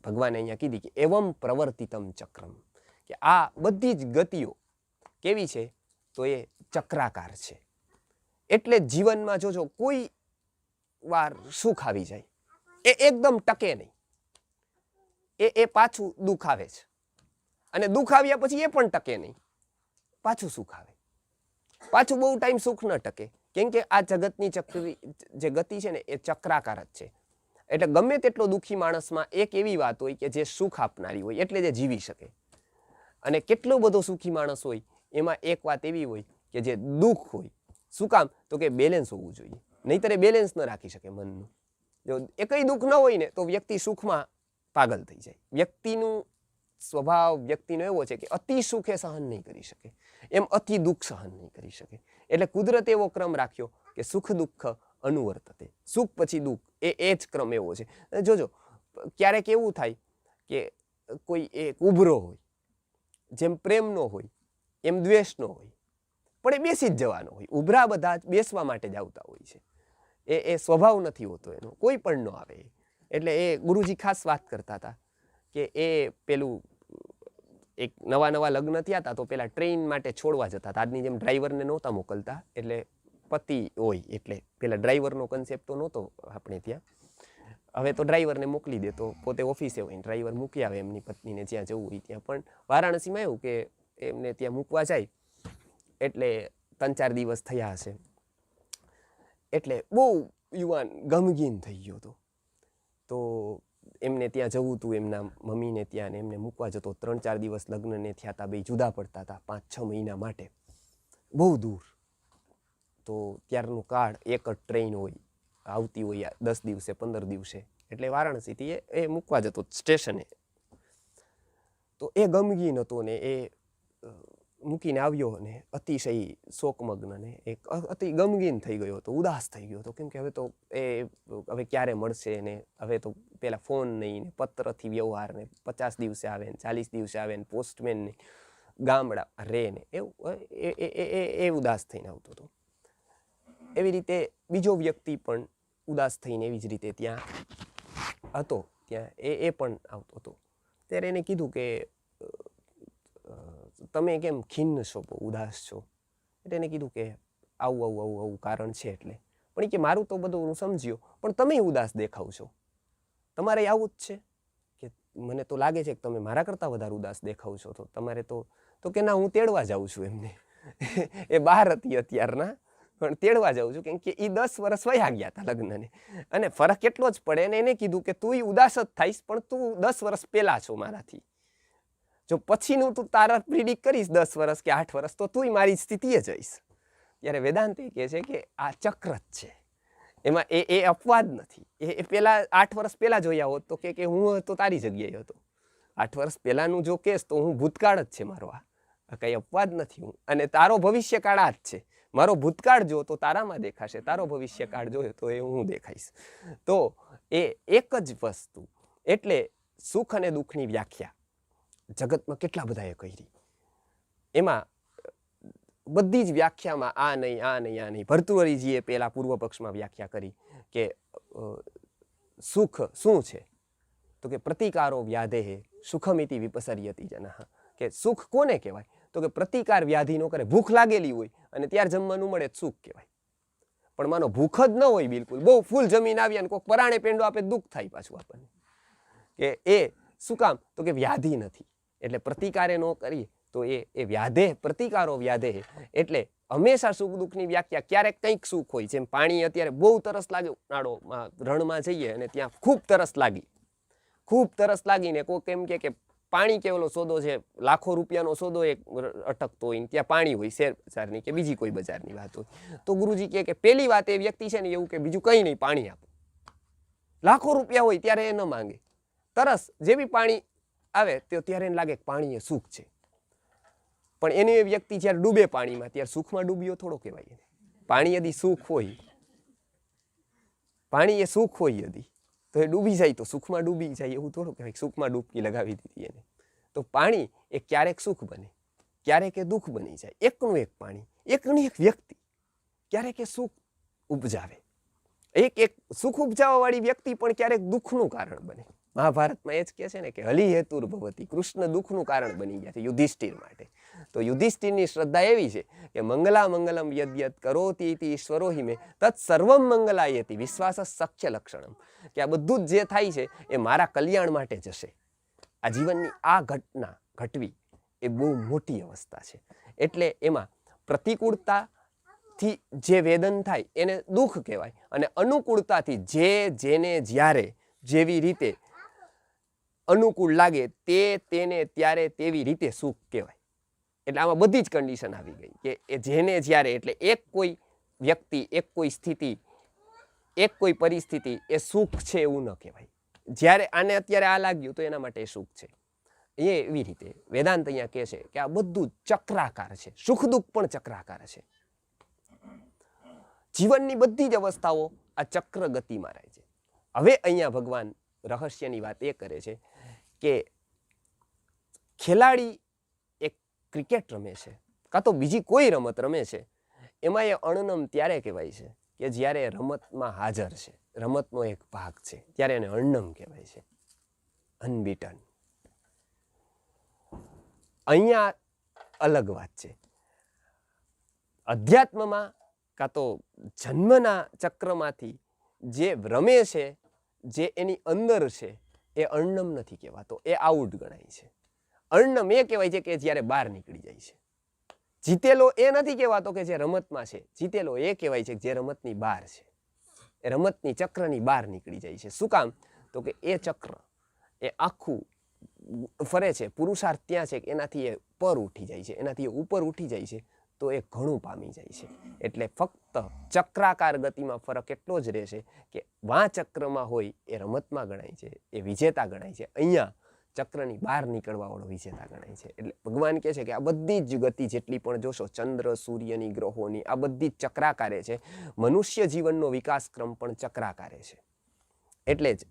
A: ભગવાને અહીંયા કીધી કે એવમ પ્રવર્તિતમ ચક્રમ, કે આ બધી જ ગતિઓ કેવી છે, તો એ ચક્રાકાર છે. એટલે જીવનમાં જોજો કોઈ વાર સુખ આવી જાય, એ એકદમ ટકે નહીં, એ પાછું દુઃખ આવે છે, અને દુઃખ આવ્યા પછી એ પણ ટકે નહીં, પાછું સુખ આવે. પાછું બહુ ટાઈમ સુખ ન ટકે, કેમ કે આ જગતની ચક્રી જે ગતિ છે ને એ ચક્રાકાર જ છે. એટલે ગમે તેટલો દુઃખી માણસમાં એક એવી વાત હોય કે જે સુખ આપનારી હોય, એટલે જે જીવી શકે. અને કેટલો બધો સુખી માણસ હોય એમાં એક વાત એવી હોય કે જે દુઃખ હોય. શું કામ? તો કે બેલેન્સ હોવું જોઈએ, નહીંતર એ બેલેન્સ ન રાખી શકે મનનું. જો એકય દુઃખ ન હોય ને તો વ્યક્તિ સુખમાં પાગલ થઈ જાય. વ્યક્તિનું સ્વભાવ વ્યક્તિનો એવો છે કે અતિ સુખ એ સહન નહીં કરી શકે, એમ અતિ દુઃખ સહન નહીં કરી શકે. એટલે કુદરતે એવો ક્રમ રાખ્યો કે સુખ દુઃખ અનુવર્તતે, સુખ પછી દુઃખ, એ જ ક્રમ એવો છે. જોજો ક્યારેક એવું થાય કે કોઈ એક ઉભરો હોય, જેમ પ્રેમનો હોય એમ દ્વેષનો હોય, પણ એ બેસી જ જવાનો હોય. ઉભરા બધા બેસવા માટે જ આવતા હોય છે. એ સ્વભાવ નથી હોતો એનો, કોઈ પણ ન આવે. એટલે એ ગુરુજી ખાસ વાત કરતા હતા કે એ પેલું એક નવા લગ્ન થયા હતા તો પેલા ટ્રેન માટે છોડવા જતા હતા. આજની જેમ ડ્રાઈવરને નહોતા મોકલતા, એટલે પતિ હોય એટલે પેલા ડ્રાઈવરનો કન્સેપ્ટ તો નહોતો આપણે ત્યાં. હવે તો ડ્રાઈવરને મોકલી દે, તો પોતે ઓફિસે હોય ડ્રાઈવર મૂકી આવે એમની પત્નીને જ્યાં જવું હોય ત્યાં. પણ વારાણસીમાં એવું કે એમને ત્યાં મૂકવા જાય એટલે 3-4 દિવસ થયા હશે, એટલે બહુ યુવાન ગમગીન થઈ ગયો હતો. તો એમને ત્યાં જવું હતું, એમના મમ્મીને ત્યાં, ને એમને મૂકવા જતો. 3-4 દિવસ લગ્નને થયા હતા, બે જુદા પડતા હતા 5-6 મહિના માટે, બહુ દૂર. તો ત્યારનું કાળ એક જ ટ્રેન હોય, આવતી હોય 10 દિવસે 15 દિવસે, એટલે વારાણસીથી એ મૂકવા જતો સ્ટેશને. તો એ ગમગીન હતો ને એ મૂકીને આવ્યો ને અતિશય શોકમગ્ન ને એક અતિ ગમગીન થઈ ગયો હતો, ઉદાસ થઈ ગયો હતો. કેમ કે હવે તો હવે ક્યારે મળશે ને હવે તો પેલા ફોન નહીં ને પત્રથી વ્યવહાર ને 50 દિવસે આવે ને 40 દિવસે આવે ને પોસ્ટમેન ને ગામડા રહે ને એવું એ ઉદાસ થઈને આવતો હતો. એવી રીતે બીજો વ્યક્તિ પણ ઉદાસ થઈને એવી જ રીતે ત્યાં હતો, ત્યાં એ પણ આવતો હતો. ત્યારે એને કીધું કે તમે કેમ ખિન્ન છો, ઉદાસ છો? એટલે એને કીધું કે આવું કારણ છે. એટલે પણ એ કે મારું તો બધું હું સમજ્યો, પણ તમે ઉદાસ દેખાવ છો, તમારે આવું જ છે? કે મને તો લાગે છે કે તમે મારા કરતાં વધારે ઉદાસ દેખાવ છો. તો તમારે તો કે ના, હું તેડવા જાઉં છું એમને. એ બહાર હતી અત્યારના, પણ તેડવા જાઉં છું. કેમ કે એ 10 વર્ષ વયા ગયા હતા લગ્નને, અને ફરક એટલો જ પડે. અને એને કીધું કે તું ઉદાસ જ થઈશ, પણ તું 10 વર્ષ પહેલા છો મારાથી. જો પછીનું તું તારા પ્રિડિક્ટ કરીશ 10 વર્ષ કે 8 વર્ષ, તો તું મારી સ્થિતિએ જઈશ. ત્યારે વેદાંત કહે છે કે આ ચક્ર જ છે, એમાં એ અપવાદ નથી. એ પેલા 8 વર્ષ પહેલા જોયા હોત તો કે હું તો તારી જગ્યાએ હતો. 8 વર્ષ પહેલાનું જો કેસ તો હું ભૂતકાળ જ છે મારો. આ કઈ અપવાદ નથી હું. અને તારો ભવિષ્યકાળ આ જ છે. મારો ભૂતકાળ જો તો તારામાં દેખાશે, તારો ભવિષ્યકાળ જોયો તો એ હું દેખાઈશ. તો એ એક જ વસ્તુ. એટલે સુખ અને દુઃખની વ્યાખ્યા જગતમાં કેટલા બધાએ કરી. એમાં બધી જ વ્યાખ્યામાં આ નહીં. ભર્તૃહરિજીએ પેલા પૂર્વ પક્ષમાં વ્યાખ્યા કરી કે સુખ શું છે? તો કે પ્રતિકારો વ્યાધેહે સુખમિતિ વિપસર્યતિ જનઃ. કે સુખ કોને કહેવાય? તો કે પ્રતિકાર વ્યાધિ ન કરે. ભૂખ લાગેલી હોય અને ત્યાર જમવાનું મળે સુખ કહેવાય. પણ માનો ભૂખ જ ન હોય બિલકુલ, બહુ ફૂલ જમીન આવી અને કોઈક પરાણે પેંડો આપે, દુઃખ થાય પાછું આપણને. કે એ શું કામ? તો કે વ્યાધિ નથી. એટલે પ્રતિકારે ન કરીએ તો એ વ્યાધે, પ્રતિકારો વ્યાધે. એટલે હંમેશા સુખ દુઃખની વ્યાખ્યા ક્યારેક કંઈક સુખ હોય. જેમ પાણી, અત્યારે બહુ તરસ લાગે, ઉનાળોમાં રણમાં જઈએ અને ત્યાં ખૂબ તરસ લાગીને કોઈક એમ કે પાણી કેવલો સોદો છે, લાખો રૂપિયાનો સોદો એક અટકતો હોય, ત્યાં પાણી હોય, શેર બજારની કે બીજી કોઈ બજારની વાત હોય. તો ગુરુજી કે પેલી વાત એ વ્યક્તિ છે ને એવું કે બીજું કંઈ નહીં, પાણી આપો. લાખો રૂપિયા હોય ત્યારે એ ન માંગે. તરસ જેવી પાણી આવે ત્યારે એને લાગે કે પાણી એ સુખ છે. પણ એની એ વ્યક્તિ જ્યારે ડૂબે પાણીમાં ત્યારે સુખમાં ડૂબ્યો થોડો કહેવાય એને. પાણી યદી સુખ હોય, પાણી એ સુખ હોય યદી, તો એ ડૂબી જાય તો સુખમાં ડૂબી જાય એવું થોડું કહેવાય. સુખમાં ડૂબકી લગાવી દીધી એને. તો પાણી એ ક્યારેક સુખ બને, ક્યારેક એ દુઃખ બની જાય. એકનું એક પાણી, એકની એક વ્યક્તિ ક્યારેક એ સુખ ઉપજાવે. એક સુખ ઉપજાવવા વાળી વ્યક્તિ પણ ક્યારેક દુઃખનું કારણ બને. મહાભારતમાં એ જ કહે છે ને કે હલિ હેતુર ભવતી, કૃષ્ણ દુઃખનું કારણ બની ગયા છે યુધિષ્ઠિર માટે. તો યુધિષ્ઠિરની શ્રદ્ધા એવી છે કે મંગલા મંગલમ યદ્યત કરોતિ ઇતિ ઈશ્વરો હિ મે તત્ સર્વમ મંગલાયતિ વિશ્વાસ સખ્ય લક્ષણમ. કે આ બધું જ જે થાય છે એ મારા કલ્યાણ માટે જશે. આ જીવનની આ ઘટના ઘટવી એ બહુ મોટી અવસ્થા છે. એટલે એમાં પ્રતિકૂળતાથી જે વેદન થાય એને દુઃખ કહેવાય, અને અનુકૂળતાથી જેને જ્યારે જેવી રીતે અનુકૂળ લાગે તેને ત્યારે તેવી રીતે સુખ કહેવાય. એટલે આમાં બધી જ કન્ડિશન આવી ગઈ કે એ જેને જ્યારે, એટલે એક કોઈ વ્યક્તિ, એક કોઈ સ્થિતિ, એક કોઈ પરિસ્થિતિ એ સુખ છે એવું ન કહેવાય. જ્યારે આને અત્યારે આ લાગ્યું તો એના માટે સુખ છે. એવી રીતે વેદાંત અહીંયા કહે છે કે આ બધું ચક્રાકાર છે, સુખ દુઃખ પણ ચક્રાકાર છે. જીવનની બધી જ અવસ્થાઓ આ ચક્ર ગતિમાં રહે છે. હવે અહીંયા ભગવાન રહસ્યની વાત એ કરે છે કે ખેલાડી એક ક્રિકેટ રમે છે કાં તો બીજી કોઈ રમત રમે છે, એમાં એ અણનમ ત્યારે કહેવાય છે કે જ્યારે રમતમાં હાજર છે, રમતનો એક ભાગ છે, ત્યારે એને અણનમ કહેવાય છે, અનબીટન. અહીંયા અલગ વાત છે. અધ્યાત્મમાં કાં તો જન્મના ચક્રમાંથી જે રમે છે, જે એની અંદર છે, એ અણનમ નથી કહેવાતો, એ આઉટ ગણાય છે. અણનમ એ કહેવાય છે કે જ્યારે બહાર નીકળી જાય છે. જીતેલો એ નથી કહેવાતો કે જે રમતમાં છે, જીતેલો એ કહેવાય છે કે જે રમતની બહાર છે, એ રમતની ચક્રની બહાર નીકળી જાય છે. શું કામ? તો કે એ ચક્ર એ આખું ફરે છે, પુરુષાર્થ ત્યાં છે કે એનાથી એ પર ઉઠી જાય છે, એનાથી એ ઉપર ઉઠી જાય છે, તો એ ઘણું પામી જાય છે. એટલે ફક્ત ચક્રાકાર ગતિમાં ફરક એટલો જ રહેશે કે વાં ચક્રમાં હોય એ રમતમાં ગણાય છે, એ વિજેતા ગણાય છે. અહીંયા ચક્રની બહાર નીકળવાવાળો વિજેતા ગણાય છે. એટલે ભગવાન કહે છે કે આ બધી જ ગતિ જેટલી પણ જોશો, ચંદ્ર, સૂર્યની, ગ્રહોની, આ બધી જ ચક્રાકારે છે. મનુષ્ય જીવનનો વિકાસક્રમ પણ ચક્રાકારે છે. એટલે જ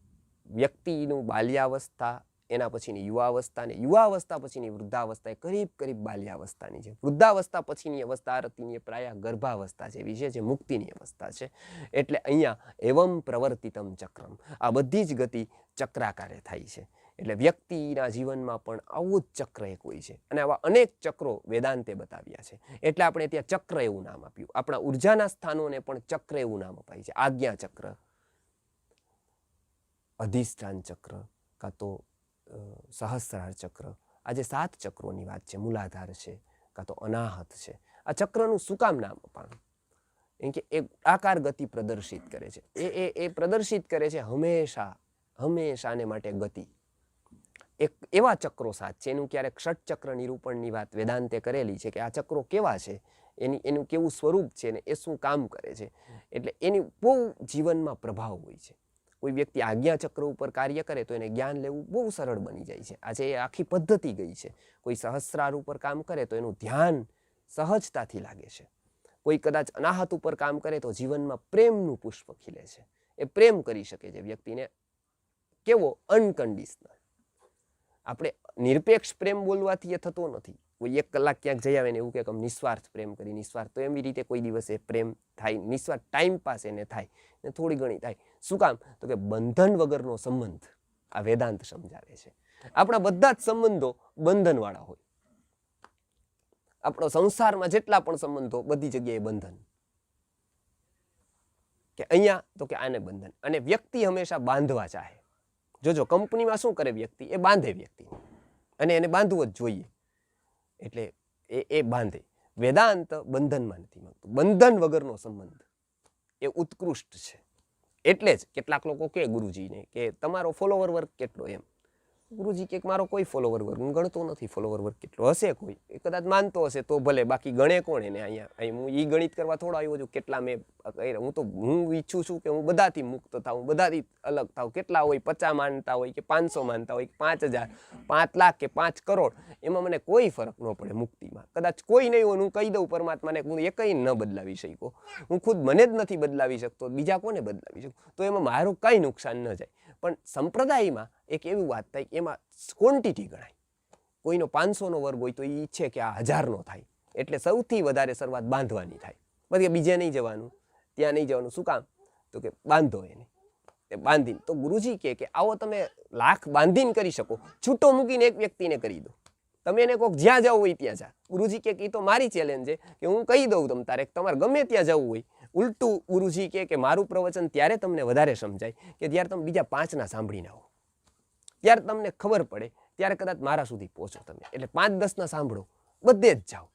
A: વ્યક્તિનું બાલ્યાવસ્થા, એના પછીની યુવાવસ્થા, ને યુવાવસ્થા પછીની વૃદ્ધાવસ્થા એ કરીબ બાલ્યાવસ્થાની છે. વૃદ્ધાવસ્થા પછીની અવસ્થા રતિની પ્રાય ગર્ભાવસ્થા જેવી છે, જે મુક્તિની અવસ્થા છે. એટલે અહીંયા એવમ પ્રવર્તિતમ ચક્રમ, આ બધી જ ગતિ ચક્રાકારે થાય છે. એટલે વ્યક્તિના જીવનમાં પણ આવું જ ચક્ર એક હોય છે. અને આવા અનેક ચક્રો વેદાંતે બતાવ્યા છે. એટલે આપણે ત્યાં ચક્ર એવું નામ આપ્યું. આપણા ઉર્જાના સ્થાનોને પણ ચક્ર એવું નામ અપાય છે. આજ્ઞા ચક્ર, અધિષ્ઠાન ચક્ર, કાં તો સહસ્રાર ચક્ર. આ જે 7 ચક્રોની વાત છે, મૂલાધાર છે, કાં તો અનાહત છે. આ ચક્રનું શું કામ નામ અપાણું? એમ કે એ આકાર ગતિ પ્રદર્શિત કરે છે. એ પ્રદર્શિત કરે છે હંમેશાને માટે ગતિ. એક એવા ચક્રો 7 છે. એનું ક્યારેક ષટચક્ર નિરૂપણની વાત વેદાંતે કરેલી છે કે આ ચક્રો કેવા છે, એનું કેવું સ્વરૂપ છે ને એ શું કામ કરે છે. એટલે એની બહુ જીવનમાં પ્રભાવ હોય છે. કોઈ વ્યક્તિ આજ્ઞા ચક્ર ઉપર કાર્ય કરે તો એને જ્ઞાન લેવું બહુ સરળ બની જાય છે. આજે એ આખી પદ્ધતિ ગઈ છે. કોઈ સહસ્રાર ઉપર કામ કરે તો એનું ધ્યાન સહજતાથી લાગે છે. કોઈ કદાચ અનાહત ઉપર કામ કરે તો જીવનમાં પ્રેમનું પુષ્પ ખીલે છે. એ પ્રેમ કરી શકે છે વ્યક્તિને. કેવો? અનકન્ડિશનલ. આપણે નિરપેક્ષ પ્રેમ બોલવાથી એ થતો નથી. કોઈ 1 કલાક ક્યાંક જઈ આવે ને એવું કે નિસ્વાર્થ પ્રેમ કરી, નિસ્વાર્થ, તો એવી રીતે કોઈ દિવસે પ્રેમ થાય, નિસ્વાર્થ ટાઈમ પાસ એને થાય ને થોડી ઘણી થાય. શું કામ? તો કે બંધન વગરનો સંબંધ આ વેદાંત સમજાવે છે. આપણા બધા જ સંબંધો બંધનવાળા હોય. આપણો સંસારમાં જેટલા પણ સંબંધો, બધી જગ્યાએ બંધન. કે અહીંયા તો કે આને બંધન. અને વ્યક્તિ હંમેશા બાંધવા ચાહે. જોજો કંપનીમાં શું કરે વ્યક્તિ? એ બાંધે વ્યક્તિ, અને એને બાંધવો જ જોઈએ. એટલે એ બાંધે. વેદાંત બંધનમાં નથી માંગતું. બંધન વગરનો સંબંધ એ ઉત્કૃષ્ટ છે. એટલે જ કેટલાક લોકો કે ગુરુજીને કે તમારો ફોલોવર વર્ગ કેટલો? એમ ગુરુજી કે મારો કોઈ ફોલોવર વર્ગ, હું ગણતો નથી ફોલોવર વર્ગ કેટલો. હશે કોઈ, એ કદાચ માનતો હશે તો ભલે, બાકી ગણે કોણ એને? અહીંયા હું ઈ ગણિત કરવા થોડો આવ્યો છું કેટલા મેં કર્યા. હું ઈચ્છું છું કે હું બધાથી મુક્ત થાઉં, બધાથી અલગ થાઉં. કેટલા હોય? 50 માનતા હોય કે 500 માનતા હોય કે 5000, 5 લાખ કે 5 કરોડ, એમાં મને કોઈ ફરક ન પડે મુક્તિમાં. કદાચ કોઈ નહીં હોય, હું કહી દઉં પરમાત્માને, હું એ કંઈ ન બદલાવી શક્યો, હું ખુદ મને જ નથી બદલાવી શકતો, બીજા કોને બદલાવી શકું? તો એમાં મારું કાંઈ નુકસાન ન જાય. પણ સંપ્રદાયમાં એક એવી વાત થાય કે એમાં ક્વોન્ટિટી ગણાય. કોઈનો 500નો વર્ગ હોય તો એ ઈચ્છે કે આ 1000નો થાય. એટલે સૌથી વધારે શરૂઆત બાંધવાની થાય. પછી બીજે નહીં જવાનું, ત્યાં નહીં જવાનું. શું કામ? તો કે બાંધો એને. એ બાંધીને તો ગુરુજી કે આવો તમે લાખ બાંધીને કરી શકો, છૂટો મૂકીને એક વ્યક્તિને કરી દો. તમે એને કોક જ્યાં જવું હોય ત્યાં જા. ગુરુજી કે એ તો મારી ચેલેન્જ છે કે હું કહી દઉં તમ તારે, તમારે ગમે ત્યાં જવું હોય. ઉલટું ગુરુજી કે મારું પ્રવચન ત્યારે તમને વધારે સમજાય કે જ્યારે તમે બીજા 5ના સાંભળીને આવો, ત્યારે તમને ખબર પડે, ત્યારે કદાચ મારા સુધી પહોંચો તમે. એટલે 5-10ના સાંભળો, બધે જ જાઓ,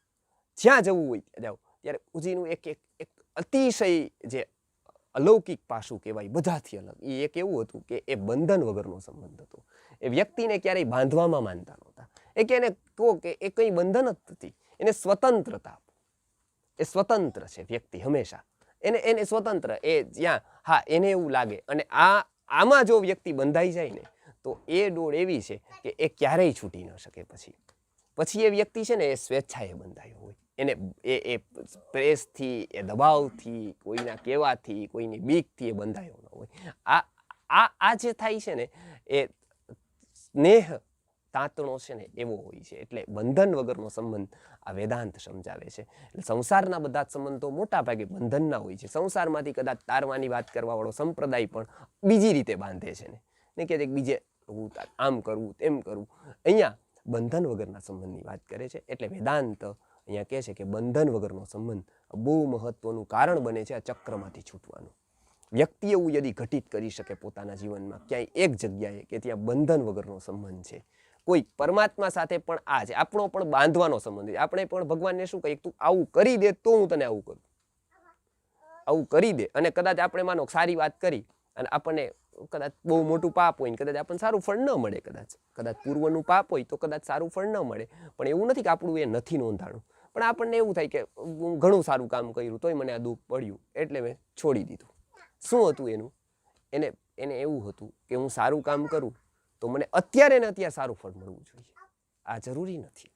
A: જ્યાં જવું હોય ત્યાં જાઓ. ત્યારે ગુરુજીનું એક અતિશય જે અલૌકિક પાસું કહેવાય, બધાથી અલગ. એ એક એવું હતું કે એ બંધન વગરનો સંબંધ હતો. એ વ્યક્તિને ક્યારેય બાંધવામાં માનતા નહોતા. એ કે એને કહો કે એ કંઈ બંધન જ નથી, એને સ્વતંત્રતા આપો. એ સ્વતંત્ર છે વ્યક્તિ હંમેશા. એને સ્વતંત્ર, એ જ્યાં હા એને એવું લાગે. અને આમાં જો વ્યક્તિ બંધાઈ જાય ને તો એ ડોળ એવી છે કે એ ક્યારેય છૂટી ન શકે. પછી એ વ્યક્તિ છે ને એ સ્વેચ્છાએ બંધાયો હોય. એને એ પ્રેસથી, એ દબાવથી, કોઈના કહેવાથી, કોઈની બીકથી એ બંધાયો ન હોય. આ જે થાય છે ને એ સ્નેહ તાંતણો છે ને એવો હોય છે. એટલે બંધન વગરનો સંબંધ આ વેદાંત સમજાવે છે. એટલે સંસારના બધા જ સંબંધો મોટા ભાગે બંધનના હોય છે. સંસારમાંથી કદાચ તારવાની વાત કરવાવાળો સંપ્રદાય પણ બીજી રીતે બાંધે છે ને કહે છે કે બીજે આમ કરવું તેમ કરવું. અહીંયા બંધન વગરના સંબંધની વાત કરે છે. એટલે વેદાંત અહીંયા કહે છે કે બંધન વગરનો સંબંધ બહુ મહત્વનું કારણ બને છે આ ચક્રમાંથી છૂટવાનું. વ્યક્તિ એવું યદી ઘટિત કરી શકે પોતાના જીવનમાં ક્યાંય એક જગ્યાએ કે ત્યાં બંધન વગરનો સંબંધ છે. કોઈ પરમાત્મા સાથે પણ આ છે, આપણો પણ બાંધવાનો સંબંધ છે. આપણે પણ ભગવાનને શું કહીએ, તું આવું કરી દે તો હું તને આવું કરું, આવું કરી દે. અને કદાચ આપણે માનો સારી વાત કરી અને આપણને કદાચ બહુ મોટું પાપ હોય ને કદાચ આપણને સારું ફળ ન મળે, કદાચ પૂર્વનું પાપ હોય તો કદાચ સારું ફળ ન મળે. પણ એવું નથી કે આપણું એ નથી નોંધાણું, પણ આપણને એવું થાય કે હું ઘણું સારું કામ કર્યું તોય મને આ દુઃખ પડ્યું એટલે મેં છોડી દીધું. શું હતું એનું? એને એવું હતું કે હું સારું કામ કરું તો મને અત્યારે ને અત્યારે સારું ફળ મળવું જોઈએ, આ જરૂરી નથી.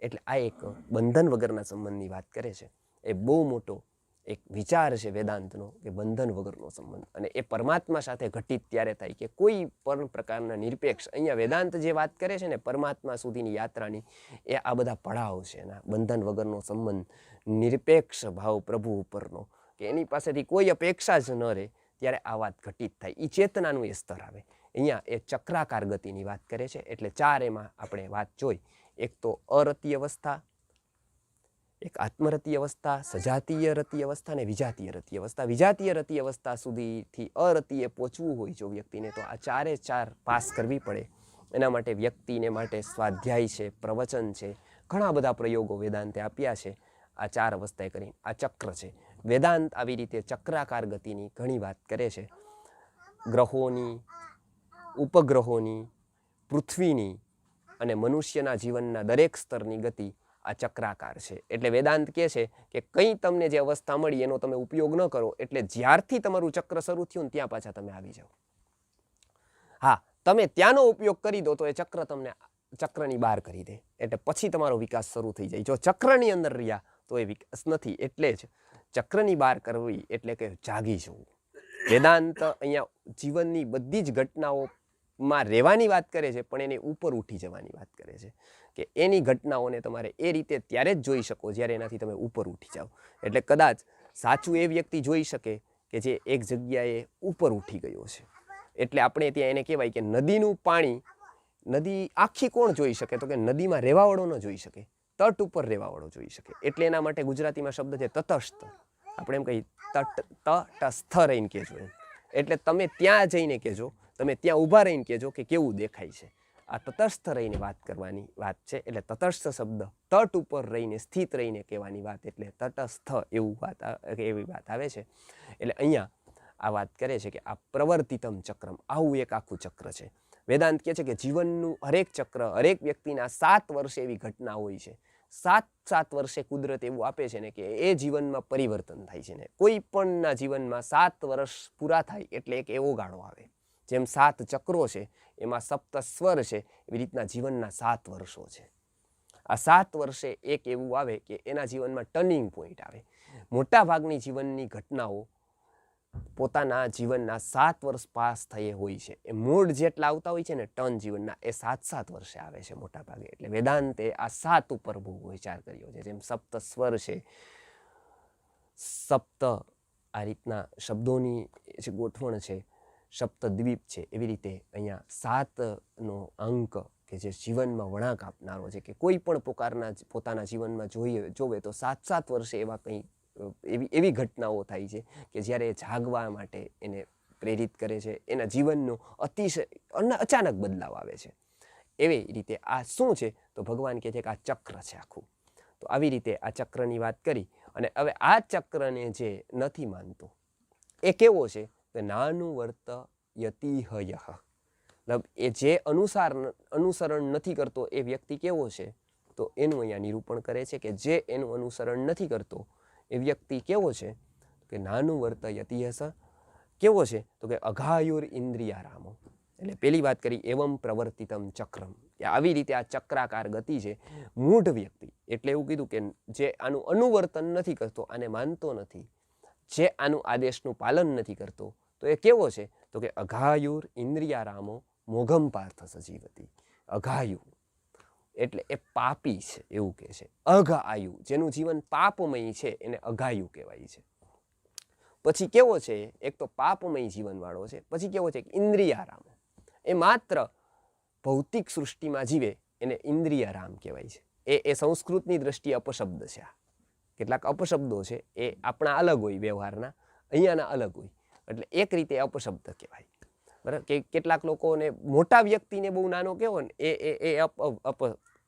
A: એટલે આ એક બંધન વગરના સંબંધની વાત કરે છે. એ બહુ મોટો એક વિચાર છે વેદાંતનો કે બંધન વગરનો સંબંધ. અને એ પરમાત્મા સાથે ઘટિત ત્યારે થાય કે કોઈ પણ પ્રકારના નિરપેક્ષ, અહીંયા વેદાંત જે વાત કરે છે ને પરમાત્મા સુધીની યાત્રાની, એ આ બધા પડાવ છે એના. બંધન વગરનો સંબંધ, નિરપેક્ષ ભાવ પ્રભુ ઉપરનો, કે એની પાસેથી કોઈ અપેક્ષા જ ન રહે, ત્યારે આ વાત ઘટિત થાય. એ ચેતનાનું એ સ્તર આવે. અહીંયા એ ચક્રાકાર ગતિની વાત કરે છે. એટલે ચાર એમાં આપણે વાત જોઈ. એક તો અરતિ અવસ્થા, એક આત્મરતિ અવસ્થા, સજાતીય રતિ અવસ્થા અને વિજાતીય રતિ અવસ્થા. વિજાતીય રતિ અવસ્થા સુધીથી અરતિએ પહોંચવું હોય જો વ્યક્તિને તો આ ચારે ચાર પાસ કરવી પડે. એના માટે વ્યક્તિને માટે સ્વાધ્યાય છે, પ્રવચન છે, ઘણા બધા પ્રયોગો વેદાંતે આપ્યા છે આ ચાર અવસ્થાએ કરીને. આ ચક્ર છે. વેદાંત આવી રીતે ચક્રાકાર ગતિની ઘણી વાત કરે છે. ગ્રહોની, ઉપગ્રહોની, પૃથ્વીની અને મનુષ્યના જીવનના દરેક સ્તરની ગતિ આ ચક્રાકાર છે. એટલે વેદાંત કહે છે કે કંઈ તમને જે અવસ્થા મળી એનો તમે ઉપયોગ ન કરો, એટલે જ્યારથી તમારું ચક્ર શરૂ થયું ને ત્યાં પાછા તમે આવી જાઓ. હા, તમે ત્યાંનો ઉપયોગ કરી દો તો એ ચક્ર તમને ચક્રની બહાર કરી દે, એટલે પછી તમારો વિકાસ શરૂ થઈ જાય. જો ચક્રની અંદર રહ્યા તો એ વિકાસ નથી. એટલે જ ચક્રની બહાર કરવી એટલે કે જાગી જવું. વેદાંત અહીંયા જીવનની બધી જ ઘટનાઓમાં રહેવાની વાત કરે છે, પણ એની ઉપર ઉઠી જવાની વાત કરે છે. કે એની ઘટનાઓને તમારે એ રીતે ત્યારે જ જોઈ શકો જ્યારે એનાથી તમે ઉપર ઉઠી જાઓ. એટલે કદાચ સાચું એ વ્યક્તિ જોઈ શકે કે જે એક જગ્યાએ ઉપર ઉઠી ગયો છે. એટલે આપણે ત્યાં એને કહેવાય કે નદીનું પાણી, નદી આખી કોણ જોઈ શકે? તો કે નદીમાં રહેવાવાળો ન જોઈ શકે, તટ ઉપર રહેવાવાળો જોઈ શકે. એટલે એના માટે ગુજરાતીમાં શબ્દ છે તટસ્થ. આપણે એમ કહીએ તટસ્થ રહીને કહેજો એમ. એટલે તમે ત્યાં જઈને કહેજો, તમે ત્યાં ઊભા રહીને કહેજો કે કેવું દેખાય છે. આ તટસ્થ રહીને વાત કરવાની વાત છે. એટલે તટસ્થ શબ્દ તટ ઉપર રહીને, સ્થિત રહીને કહેવાની વાત, એટલે તટસ્થ એવી વાત આવે છે. એટલે અહીંયા આ વાત કરે છે કે આ પ્રવર્તિતમ ચક્રમ, આવું એક આખું ચક્ર છે. વેદાંત કહે છે કે જીવનનું હરેક ચક્ર, હરેક વ્યક્તિના 7 વર્ષે એવી ઘટના હોય છે. 7 વર્ષે કુદરત એવું આપે છે ને કે એ જીવનમાં પરિવર્તન થાય છે ને. કોઈ પણના જીવનમાં 7 વર્ષ પૂરા થાય એટલે એક એવો ગાળો આવે. જેમ 7 ચક્રો છે એમાં સપ્ત સ્વર છે, એવી રીતના જીવનના 7 વર્ષો છે. આ 7 વર્ષે એક એવું આવે કે એના જીવનમાં ટર્નિંગ પોઈન્ટ આવે. મોટા ભાગની જીવનની ઘટનાઓ પોતાના જીવનના 7 વર્ષ પાસ થયે હોય છે. એ મૂળ જેટલા આવતા હોય છે ને ટર્ન જીવનના, એ 7 વર્ષે આવે છે મોટા ભાગે. એટલે વેદાંતે આ 7 ઉપર બહુ વિચાર કર્યો છે. જેમ સપ્ત સ્વર છે, સપ્ત આ રીતના શબ્દોની જે ગોઠવણ છે, સપ્તદ્વીપ છે, એવી રીતે અહીંયા 7નો અંક કે જે જીવનમાં વળાંક આપનારો છે. કે કોઈ પણ પ્રકારના પોતાના જીવનમાં જોવે તો 7 વર્ષે એવા કંઈ એવી ઘટનાઓ થાય છે કે જ્યારે જાગવા માટે એને પ્રેરિત કરે છે. એના જીવનનો અતિશય અચાનક બદલાવ આવે છે. એવી રીતે આ શું છે? તો ભગવાન કહે છે કે આ ચક્ર છે આખું. તો આવી રીતે આ ચક્રની વાત કરી. અને હવે આ ચક્રને જે નથી માનતો એ કેવો છે કે નાનું વર્ત યતિહયઃ, મતલબ એ જે અનુસરણ નથી કરતો એ વ્યક્તિ કેવો છે, તો એનું અહીંયા નિરૂપણ કરે છે કે જે એનું અનુસરણ નથી કરતો એ વ્યક્તિ કેવો છે કે નાનું વર્ત યતિહસ, કેવો છે તો કે અઘાયુર ઇન્દ્રિયારામો. એટલે પેલી વાત કરી એવમ પ્રવર્તિતમ ચક્રમ, કે આવી રીતે આ ચક્રાકાર ગતિ છે મૂઢ વ્યક્તિ, એટલે એવું કીધું કે જે આનું અનુવર્તન નથી કરતો, આને માનતો નથી, જે આનું આદેશનું પાલન નથી કરતો, તો એ કેવો છે તો કે અઘાયુર ઇન્દ્રિયારામો મોઘમ પાર્થ સજીવતી. અઘાયુ એટલે એ પાપી છે એવું કહે છે. અઘ આયુ, જેનું જીવન પાપમય છે એને અઘાયુ કહેવાય છે. પછી કેવો છે, એક તો પાપમય જીવનવાળો છે, પછી કેવો છે ઇન્દ્રિયારામો, એ માત્ર ભૌતિક સૃષ્ટિમાં જીવે એને ઇન્દ્રિયારામ કહેવાય છે. એ સંસ્કૃતની દ્રષ્ટિએ અપશબ્દ છે. કેટલાક અપશબ્દો છે એ આપણા અલગ હોય વ્યવહારના, અહીંયાના અલગ હોય, એટલે એક રીતે અપશબ્દ કહેવાય. બરાબર, કે કેટલાક લોકોને મોટા વ્યક્તિને બહુ નાનો કહેવો ને એ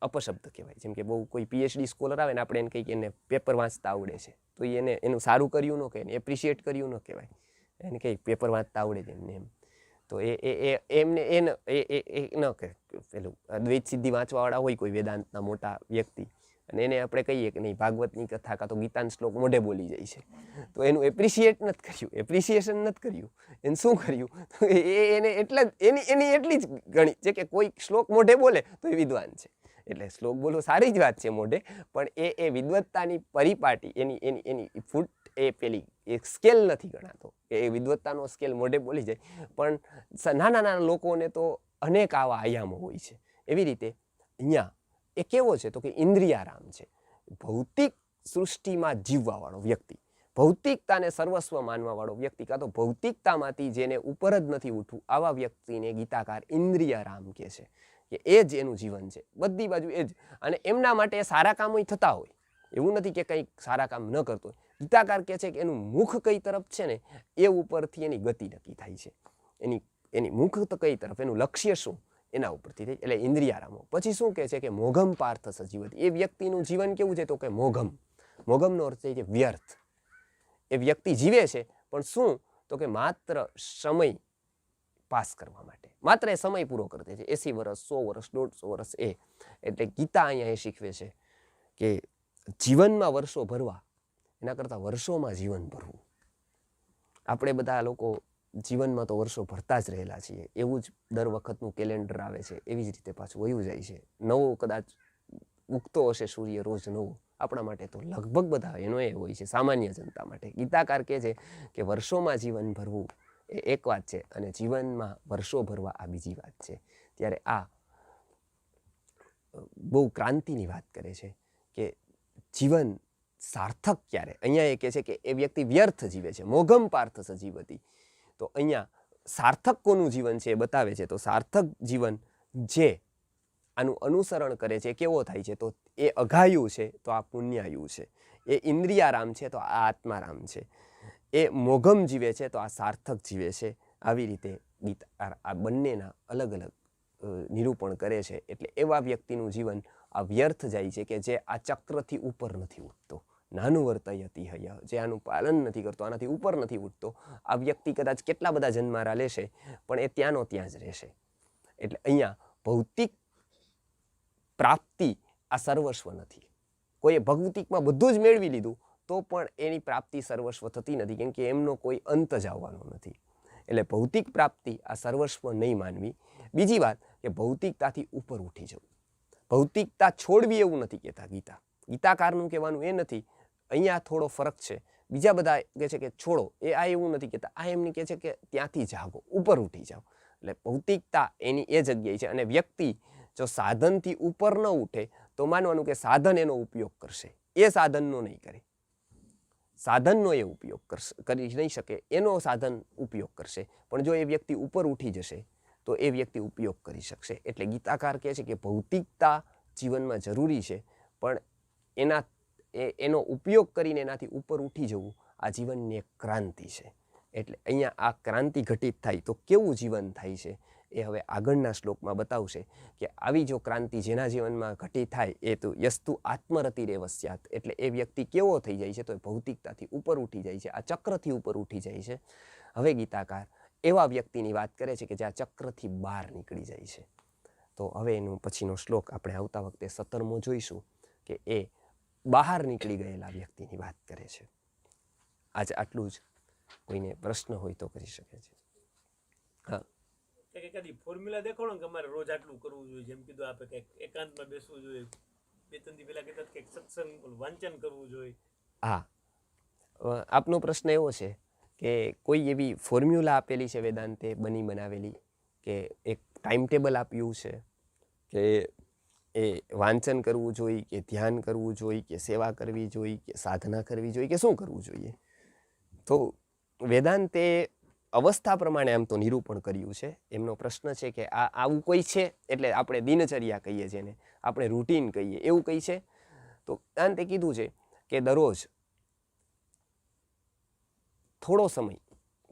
A: અપશબ્દ કહેવાય. જેમ કે બહુ કોઈ પીએચડી સ્કોલર આવે ને આપણે એને કહીએ કે એને પેપર વાંચતા આવડે છે, તો એને એનું સારું કર્યું ન કહેવાય, એપ્રિશિએટ કર્યું ન કહેવાય, એને કંઈ પેપર વાંચતા આવડે છે એમને એમ. તો એમને એ ન કહે. પેલું દ્વૈત સિદ્ધિ વાંચવાવાળા હોય કોઈ વેદાંતના મોટા વ્યક્તિ, અને એને આપણે કહીએ કે નહીં ભાગવતની કથા કાં તો ગીતાનો શ્લોક મોઢે બોલી જાય છે, તો એનું એપ્રિશિએટ નથી કર્યું, એપ્રિશિએશન નથી કર્યું. એને શું કર્યું, એને એની એટલી જ ગણી છે કે કોઈ શ્લોક મોઢે બોલે તો એ વિદ્વાન છે. એટલે શ્લોક બોલવો સારી જ વાત છે મોઢે, પણ એ વિદ્વત્તાની પરિપાટી, એની ફૂટ એ પેલી એક સ્કેલ નથી ગણાતો, કે એ વિદ્વત્તાનો સ્કેલ મોઢે બોલી જાય. પણ નાના નાના લોકોને તો અનેક આવા આયામો હોય છે. એવી રીતે અહીંયા એ કેવો છે તો કે ઇન્દ્રિયારામ છે. ભૌતિક સૃષ્ટિમાં જીવવાવાળો વ્યક્તિ, ભૌતિકતાને સર્વસ્વ માનવાવાળો વ્યક્તિ, કાં તો ભૌતિકતામાંથી જેને ઉપર જ નથી ઉઠવું, આવા વ્યક્તિને ગીતાકાર ઇન્દ્રિયારામ કહે છે, કે એ જ એનું જીવન છે, બધી બાજુ એ જ. અને એમના માટે સારા કામો થતા હોય, એવું નથી કે કંઈક સારા કામ ન કરતો હોય. ગીતાકાર કહે છે કે એનું મુખ કઈ તરફ છે ને એ ઉપરથી એની ગતિ નક્કી થાય છે. એની મુખ તો કઈ તરફ, એનું લક્ષ્ય શું, એના ઉપરથી થાય. એટલે ઇન્દ્રિયારામો. પછી શું કહે છે કે મોઘમ પાર્થ સજીવતી, એ વ્યક્તિનું જીવન કેવું છે તો કે મોઘમ. મોઘમનો અર્થ છે વ્યર્થ. એ વ્યક્તિ જીવે છે પણ શું તો કે માત્ર સમય પાસ કરવા માટે, માત્ર એ સમય પૂરો કરી દે છે. 80 વર્ષ, 100 વર્ષ, 150 વર્ષ એ. એટલે ગીતા અહીંયા એ શીખવે છે કે જીવનમાં વર્ષો ભરવા એના કરતાં વર્ષોમાં જીવન ભરવું. આપણે બધા લોકો જીવનમાં તો વર્ષો ભરતા જ રહેલા છીએ, એવું જ દર વખતનું કેલેન્ડર આવે છે, એવી જ રીતે પાછું વયું જાય છે. નવો કદાચ ઉગતો હશે સૂર્ય રોજ નવો, આપણા માટે તો લગભગ બધા એનો એ હોય છે, સામાન્ય જનતા માટે. ગીતાકાર કહે છે કે વર્ષોમાં જીવન ભરવું એ એક વાત છે, અને જીવનમાં વર્ષો ભરવા આ બીજી વાત છે. ત્યારે આ બહુ ક્રાંતિની વાત કરે છે કે જીવન સાર્થક ક્યારે. અહીંયા એ કહે છે કે એ વ્યક્તિ વ્યર્થ જીવે છે, મોઘમ પાર્થ સજીવતી. તો અહીંયા સાર્થક કોનું જીવન છે એ બતાવે છે. તો સાર્થક જીવન જે આનું અનુસરણ કરે છે કેવો થાય છે, તો એ અઘાયુ છે તો આ પુણ્યાયુ છે, એ ઇન્દ્રિયારામ છે તો આ આત્મારામ છે, એ મોઘમ જીવે છે તો આ સાર્થક જીવે છે. આવી રીતે ગીતા આ બંનેના અલગ અલગ નિરૂપણ કરે છે. એટલે એવા વ્યક્તિનું જીવન આ વ્યર્થ જાય છે કે જે આ ચક્રથી ઉપર નથી ઉઠતો. નાનું વર્તયતી હય, જે આનું પાલન નથી કરતો, આનાથી ઉપર નથી ઉઠતો, આ વ્યક્તિ કદાચ કેટલા બધા જન્મારા લેશે પણ એ ત્યાંનો ત્યાં જ રહેશે. એટલે અહીંયા ભૌતિક પ્રાપ્તિ આ સર્વસ્વ નથી. કોઈએ ભૌતિકમાં બધું જ મેળવી લીધું તો પણ એની પ્રાપ્તિ સર્વસ્વ થતી નથી, કેમ કે એમનો કોઈ અંત જ આવવાનો નથી. એટલે ભૌતિક પ્રાપ્તિ આ સર્વસ્વ નહીં માનવી. બીજી વાત કે ભૌતિકતાથી ઉપર ઉઠી જવું. ભૌતિકતા છોડવી એવું નથી કહેતા ગીતા. ગીતાકારનું કહેવાનું એ નથી. અહીંયા થોડો ફરક છે. બીજા બધા કહે છે કે છોડો, એ આ એવું નથી કહેતા. આ એમની કહે છે કે ત્યાંથી જાગો, ઉપર ઉઠી જાઓ. એટલે ભૌતિકતા એની એ જગ્યાએ છે. અને વ્યક્તિ જો સાધનથી ઉપર ન ઉઠે તો માનવાનું કે સાધન એનો ઉપયોગ કરશે, એ સાધનનો નહીં કરે. સાધનનો એ ઉપયોગ કરી નહીં શકે, એનો સાધન ઉપયોગ કરશે. પણ જો એ વ્યક્તિ ઉપર ઉઠી જશે તો એ વ્યક્તિ ઉપયોગ કરી શકશે. એટલે ગીતાકાર કહે છે કે ભૌતિકતા જીવનમાં જરૂરી છે, પણ એનો ઉપયોગ કરીને એનાથી ઉપર ઉઠી જવું આ જીવનની એક ક્રાંતિ છે. એટલે અહીંયા આ ક્રાંતિ ઘટિત થાય તો કેવું જીવન થાય છે એ હવે આગળના શ્લોકમાં બતાવશે કે આવી જો ક્રાંતિ જેના જીવનમાં ઘટી થાય એ તો યસ્તુ આત્મરતિરેવ સ્યાત, એટલે એ વ્યક્તિ કેવો થઈ જાય છે? તો એ ભૌતિકતાથી ઉપર ઉઠી જાય છે, આ ચક્રથી ઉપર ઉઠી જાય છે. હવે ગીતાકાર એવા વ્યક્તિની વાત કરે છે કે જે આ ચક્રથી બહાર નીકળી જાય છે. તો હવે એનો પછીનો શ્લોક આપણે આવતા વખતે 17મો જોઈશું કે એ બહાર નીકળી ગયેલા વ્યક્તિની વાત કરે છે. આજે આટલું જ. કોઈને પ્રશ્ન હોય તો કરી શકે છે. હા,
B: કદી ફોર્મ્યુલા દેખાડો ને કે અમારે રોજ આટલું કરવું જોઈએ, જેમ કીધું આપે કંઈક એકાંતમાં બેસવું જોઈએ, 2-3 દી પહેલા કહેતા કંઈક સત્સંગ વાંચન કરવું જોઈએ.
A: હા, આપનો પ્રશ્ન એવો છે કે કોઈ એવી ફોર્મ્યુલા આપેલી છે વેદાંતે બની બનાવેલી, કે એક ટાઈમ ટેબલ આપ્યું છે કે એ વાંચન કરવું જોઈએ, કે ધ્યાન કરવું જોઈએ, કે સેવા કરવી જોઈએ, કે સાધના કરવી જોઈએ, કે શું કરવું જોઈએ? તો વેદાંતે અવસ્થા પ્રમાણે આમ તો નિરૂપણ કર્યું છે. એમનો પ્રશ્ન છે કે આ આવું કોઈ છે, એટલે આપણે દિનચર્યા કહીએ છીએ ને, આપણે રૂટીન કહીએ, એવું કંઈ છે? તો વેદાંતે કીધું છે કે દરરોજ થોડો સમય,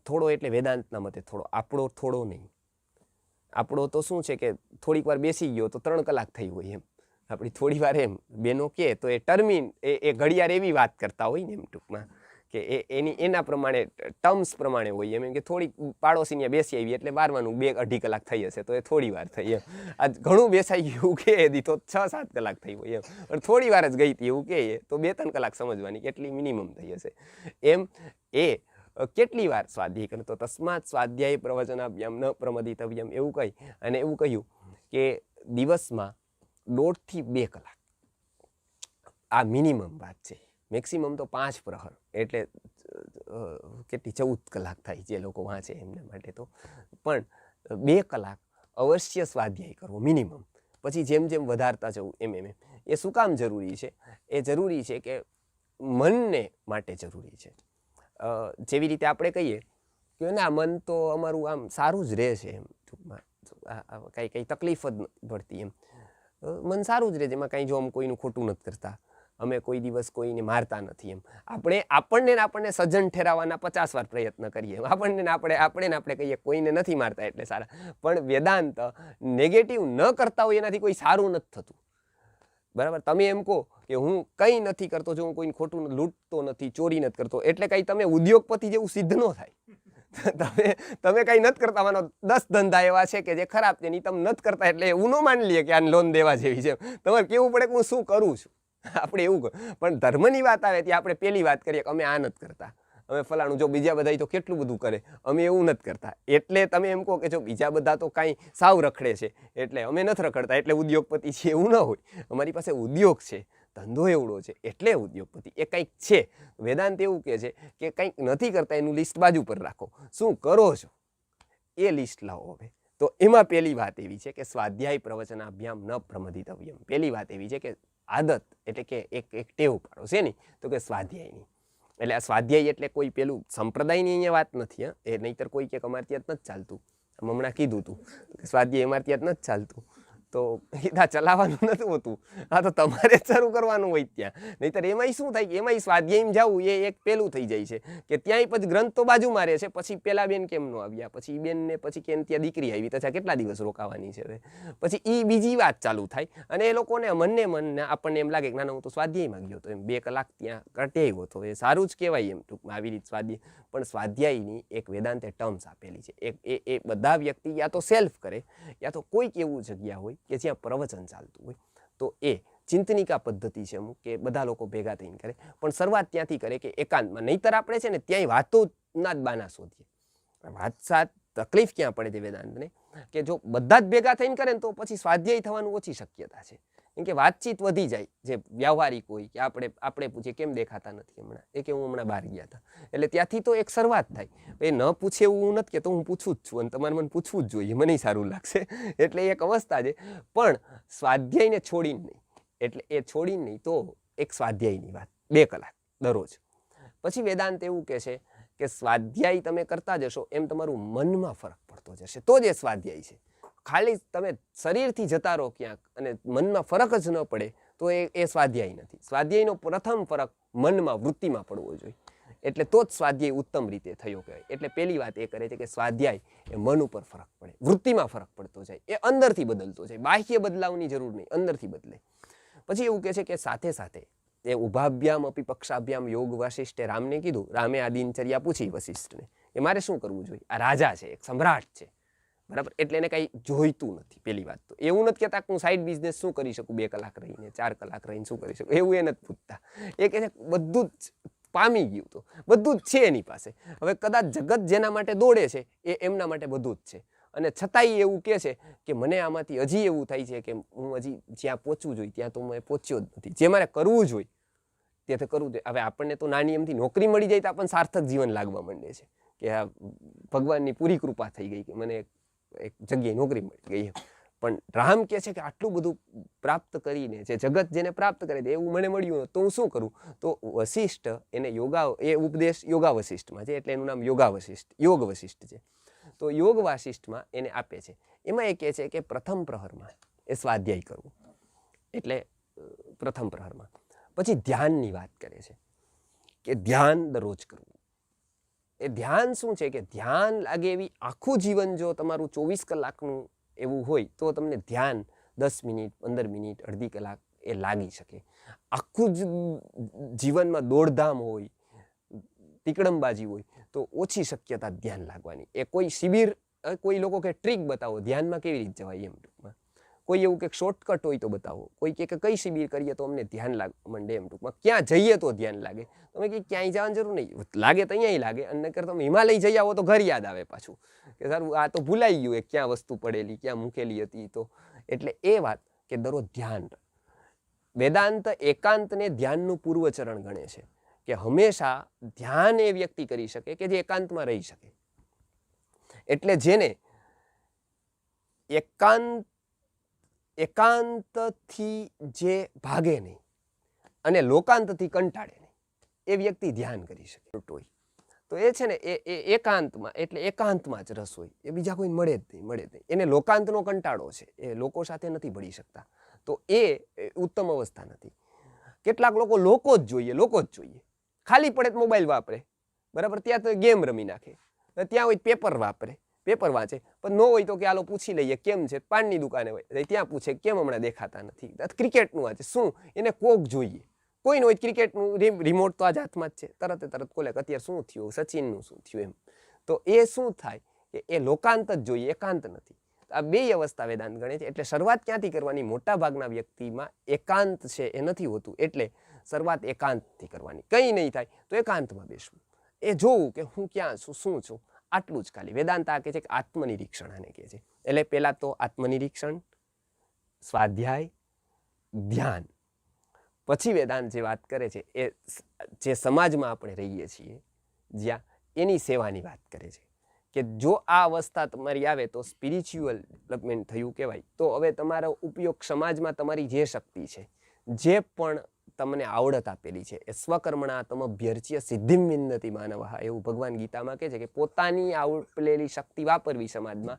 A: થોડો એટલે વેદાંતના મતે થોડો, આપણો થોડો નહીં. આપણો તો શું છે કે થોડીક વાર બેસી ગયો તો 3 કલાક થઈ હોય એમ. આપણી થોડી વાર એમ બેનો કે તો એ ટર્મિન એ ઘડિયાળ એવી વાત કરતા હોય ને એમ ટૂંકમાં, કે એના પ્રમાણે ટર્મ્સ પ્રમાણે હોય એમ કે થોડીક પાડોશીને બેસી આવી એટલે વારવાનું 2-2.5 કલાક થઈ હશે તો એ થોડી વાર થઈ એમ. આ ઘણું બેસાઈ ગયું કે તો 6-7 કલાક થઈ હોય એમ, પણ થોડી વાર જ ગઈ હતી એવું કહે તો 2-3 કલાક સમજવાની કેટલી મિનિમમ થઈ હશે એમ. એ કેટલી વાર સ્વાધ્યાય કરે? તો તસ્માત સ્વાધ્યાય પ્રવચનાભ્યામ ન પ્રમદિતવ્યમ એવું કહી અને એવું કહ્યું કે દિવસમાં 1.5 થી 2 કલાક આ મિનિમમ વાત છે. મેક્સિમમ તો 5 પ્રહર એટલે કેટલી 14 કલાક થાય જે લોકો વાંચે એમના માટે તો. પણ 2 કલાક અવશ્ય સ્વાધ્યાય કરવો મિનિમમ. પછી જેમ જેમ વધારતા જવું એમ એમ. એ શું કામ જરૂરી છે? એ જરૂરી છે કે મનને માટે જરૂરી છે. જેવી રીતે આપણે કહીએ કે ના મન તો અમારું આમ સારું જ રહે છે એમ, ટૂંકમાં કંઈ તકલીફ જ નથી પડતી એમ, મન સારું જ રહે છે, એમાં કાંઈ જો અમે કોઈનું ખોટું નથી કરતા, અમે કોઈ દિવસ કોઈને મારતા નથી એમ. આપણને સજ્જન ઠેરાવવાના 50 વાર પ્રયત્ન કરીએ, આપણે કહીએ કોઈને નથી મારતા એટલે સારા. પણ વેદાંત નેગેટિવ ન કરતા હોય એનાથી કોઈ સારું નથી થતું. બરાબર? તમે એમ કહો કે હું કંઈ નથી કરતો, જો હું કોઈને ખોટું લૂંટતો નથી, ચોરી નથી કરતો, એટલે કંઈ તમે ઉદ્યોગપતિ જેવું સિદ્ધ ન થાય. તમે કંઈ નથી કરતા, માનો 10 ધંધા એવા છે કે જે ખરાબ છે, તમે નથી કરતા એટલે એવું ન માની લઈએ કે આને લોન દેવા જેવી છે. તમારે કેવું પડે કે હું શું કરું છું. આપણે એવું પણ ધર્મની વાત આવે ત્યાં આપણે પેલી વાત કરીએ કે અમે આ નથી કરતા, અમે ફલાણું. જો બીજા બધા તો કેટલું બધું કરે, અમે એવું નથી કરતા. એટલે તમે એમ કહો કે જો બીજા બધા તો કાંઈ સાવ રખડે છે એટલે અમે નથી રખડતા એટલે ઉદ્યોગપતિ છે, એવું ન હોય. અમારી પાસે ઉદ્યોગ છે, ધંધો એવડો છે એટલે ઉદ્યોગપતિ. એ કંઈક છે. વેદાંત એવું કહે છે કે કંઈક નથી કરતા એનું લિસ્ટ બાજુ પર રાખો, શું કરો છો એ લિસ્ટ લાવો. હવે તો એમાં પહેલી વાત એવી છે કે સ્વાધ્યાય પ્રવચનાભ્યામ ન પ્રમદિતવ્યમ. પહેલી વાત એવી છે કે આદત એટલે કે એક ટેવ પાડો છે ને, તો કે સ્વાધ્યાયની. એટલે આ સ્વાધ્યાય એટલે કોઈ પેલું સંપ્રદાયની અહીંયા વાત નથી. એ નહીંતર કોઈ કે અમારે ત્યાં જ નથી ચાલતું. હમણાં કીધું હતું કે સ્વાધ્યાય અમારે ત્યાં જ નથી ચાલતું, તો કીધા ચલાવવાનું નથી હોતું, હા તો તમારે જ શરૂ કરવાનું હોય ત્યાં. નહીંતર એમાંય શું થાય કે એમાંય સ્વાધ્યાયમાં જવું એ એક પેલું થઈ જાય છે કે ત્યાંય પછી ગ્રંથ તો બાજુમાં રહે છે. પછી પેલા બેન કેમ ન આવ્યા, પછી ઈ બેન ને પછી કેમ ત્યાં દીકરી આવી, તો કેટલા દિવસ રોકાવાની છે. પછી ઈ બીજી વાત ચાલુ થાય અને એ લોકોને મનને આપણને એમ લાગે કે ના હું તો સ્વાધ્યાયમાં ગયો તો એમ 2 કલાક ત્યાં કટેવ્યો તો એ સારું જ કહેવાય એમ ટૂંકમાં આવી રીતે સ્વાધ્યાય. પણ સ્વાધ્યાયની એક વેદાંતે ટર્મ્સ આપેલી છે. એ બધા વ્યક્તિ યા તો સેલ્ફ કરે યા તો કોઈક એવું જગ્યા હોય કે જ્યાં પ્રવચન ચાલતું હોય, તો એ ચિંતનિકા પદ્ધતિ છે અમુક કે બધા લોકો ભેગા થઈને કરે. પણ શરૂઆત ત્યાંથી કરે કે એકાંતમાં. નહીંતર આપણે છે ને ત્યાંય વાતોના જ બાના શોધીએ. વાત સાત તકલીફ ક્યાં પડે છે વેદાંતને કે જો બધા જ ભેગા થઈને કરે ને તો પછી સ્વાધ્યાય થવાનું ઓછી શક્યતા છે. કેમ કે વાતચીત વધી જાય, જે વ્યવહારિક હોય કે આપણે પૂછીએ કેમ દેખાતા નથી હમણાં, એ કે હું હમણાં બહાર ગયા હતા, એટલે ત્યાંથી તો એક શરૂઆત થાય. એ ન પૂછે એવું નથી કે તો હું પૂછું જ છું અને તમારે મને પૂછવું જ જોઈએ, મને સારું લાગશે. એટલે એક અવસ્થા છે. પણ સ્વાધ્યાયને છોડીને નહીં, એટલે એ છોડીને નહીં તો એક સ્વાધ્યાયની વાત 2 કલાક દરરોજ. પછી વેદાંત એવું કહે છે કે સ્વાધ્યાય તમે કરતા જશો એમ તમારું મનમાં ફરક પડતો જશે, તો જ એ સ્વાધ્યાય છે. ખાલી તમે શરીરથી જતા રહો ક્યાંક અને મનમાં ફરક જ ન પડે તો એ સ્વાધ્યાય નથી. સ્વાધ્યાયનો પ્રથમ ફરક મનમાં, વૃત્તિમાં પડવો જોઈએ. એટલે તો જ સ્વાધ્યાય ઉત્તમ રીતે થયો કહેવાય. એટલે પહેલી વાત એ કરે છે કે સ્વાધ્યાય એ મન ઉપર ફરક પડે, વૃત્તિમાં ફરક પડતો જાય, એ અંદરથી બદલતો જાય, બાહ્ય બદલાવની જરૂર નહીં, અંદરથી બદલે. પછી એવું કહે છે કે સાથે સાથે એ ઉભાભ્યામ અપી પક્ષાભ્યામ યોગ વાસિષ્ઠે રામને કીધું, રામે આ દિનચર્યા પૂછી વસિષ્ઠને કે મારે શું કરવું જોઈએ. આ રાજા છે, એક સમ્રાટ છે, બરાબર, એટલે એને કંઈ જોઈતું નથી. પહેલી વાત તો એવું નથી કહેતા કે હું સાઈડ બિઝનેસ શું કરી શકું 2 કલાક રહીને, 4 કલાક રહીને શું કરી શકું, એવું એ નથી પૂછતા. એ કહે છે બધું જ પામી ગયું, તો બધું જ છે એની પાસે. હવે કદાચ જગત જેના માટે દોડે છે એ એમના માટે બધું જ છે, અને છતાંય એવું કહે છે કે મને આમાંથી હજી એવું થાય છે કે હું હજી જ્યાં પહોંચવું જોઈએ ત્યાં તો મેં પહોંચ્યો જ નથી. જે મારે કરવું જોઈએ તે તો કરવું જોઈએ. હવે આપણને તો નાની એમથી નોકરી મળી જાય તો આપણને સાર્થક જીવન લાગવા માંડે છે કે આ ભગવાનની પૂરી કૃપા થઈ ગઈ કે મને એક જગ્યાએ નોકરી મળી ગઈ. પણ રામ કહે છે કે આટલું બધું પ્રાપ્ત કરીને જે જગત જેને પ્રાપ્ત કરે છે એવું મને મળ્યું તો હું શું કરું. તો વશિષ્ઠ એને એ ઉપદેશ યોગા વશિષ્ઠમાં છે, એટલે એનું નામ યોગ વશિષ્ઠ છે. તો યોગ વાસિષ્ઠમાં એને આપે છે. એમાં એ કહે છે કે પ્રથમ પ્રહરમાં એ સ્વાધ્યાય કરવું, એટલે પ્રથમ પ્રહરમાં. પછી ધ્યાનની વાત કરે છે કે ધ્યાન દરરોજ કરવું. એ ધ્યાન શું છે કે ધ્યાન લાગે એવી આખું જીવન જો તમારું 24 કલાકનું એવું હોય તો તમને ધ્યાન 10 મિનિટ, 15 મિનિટ, અડધી કલાક એ લાગી શકે. આખું જ જીવનમાં દોડધામ હોય, તીકડમબાજી હોય તો ઓછી શક્યતા ધ્યાન લાગવાની. એ કોઈ શિબિર, કોઈ લોકો કે ટ્રીક બતાવો ધ્યાનમાં કેવી રીતે જવાય એમ ટૂંકમાં, કોઈ એવું કે શોર્ટકટ હોય તો બતાવો, કોઈ કે કઈ શિબિર કરીએ તો અમને ધ્યાન માંડે એમ ટૂંકમાં, ક્યાં જઈએ તો ધ્યાન લાગે. તમે કે ક્યાંય જવાની જરૂર નહીં, લાગે તો અહીંયા લાગે. અને નકર તમે હિમાલય જઈ આવો તો ઘર યાદ આવે પાછું કે સારું આ તો ભૂલાઈ ગયું, ક્યાં વસ્તુ પડેલી, ક્યાં મૂકેલી હતી. તો એટલે એ વાત કે દરરોજ ધ્યાન. વેદાંત એકાંતને ધ્યાનનું પૂર્વચરણ ગણે છે કે હંમેશા ધ્યાન એ વ્યક્તિ કરી શકે કે જે એકાંતમાં રહી શકે. એટલે જેને એકાંતથી જે ભાગે નહીં અને લોકાંતથી કંટાળે નહીં એ વ્યક્તિ ધ્યાન કરી શકે. તો એ છે ને એ એકાંતમાં, એટલે એકાંતમાં જ રસ હોય, એ બીજા કોઈ મળે જ નહીં. એને લોકાંતનો કંટાળો છે, એ લોકો સાથે નથી ભળી શકતા. તો એ ઉત્તમ અવસ્થા નથી. કેટલાક લોકો જ જોઈએ, ખાલી પડે તો મોબાઈલ વાપરે, બરાબર, ત્યાં તો ગેમ રમી નાખે, ત્યાં હોય પેપર વાપરે, પેપર વાંચે, પણ ન હોય તો કે આલો પૂછી લઈએ કેમ છે, પાનની દુકાને હોય ત્યાં પૂછે કેમ હમણાં દેખાતા નથી. ક્રિકેટનું વાંચે, શું એને કોક જોઈએ, કોઈ ન હોય ક્રિકેટનું રિમોટ તો આ હાથમાં જ છે, તરત કોલે અત્યારે શું થયું, સચિનનું શું થયું એમ. તો એ શું થાય કે એ લોકાંત જ જોઈએ, એકાંત નથી. આ બે અવસ્થા વેદાંત ગણે છે. એટલે શરૂઆત ક્યાંથી કરવાની? મોટા ભાગના વ્યક્તિમાં એકાંત છે એ નથી હોતું, એટલે શરૂઆત એકાંતથી કરવાની. કંઈ નહીં થાય તો એકાંતમાં બેસવું, એ જોવું કે હું ક્યાં છું, શું છું, આટલું જ ખાલી. વેદાંત આ કહે છે કે આત્મનિરીક્ષણ આને કહે છે. એટલે પહેલા તો આત્મનિરીક્ષણ, સ્વાધ્યાય, ધ્યાન. પછી વેદાંત જે વાત કરે છે એ જે સમાજમાં આપણે રહીએ છીએ જ્યાં, એની સેવાની વાત કરે છે કે જો આ અવસ્થા તમારી આવે તો સ્પિરિચ્યુઅલ ડેવલપમેન્ટ થયું કહેવાય. તો હવે તમારો ઉપયોગ સમાજમાં તમારી જે શક્તિ છે, જે પણ તમને આવડત આપેલી છે, એ સ્વકર્મણા તમભ્યર્ચ્ય સિદ્ધિમ વિંદતિ માનવઃ, એવું ભગવાન ગીતામાં કહે છે કે પોતાની આવડેલી શક્તિ વાપરવી સમાજમાં,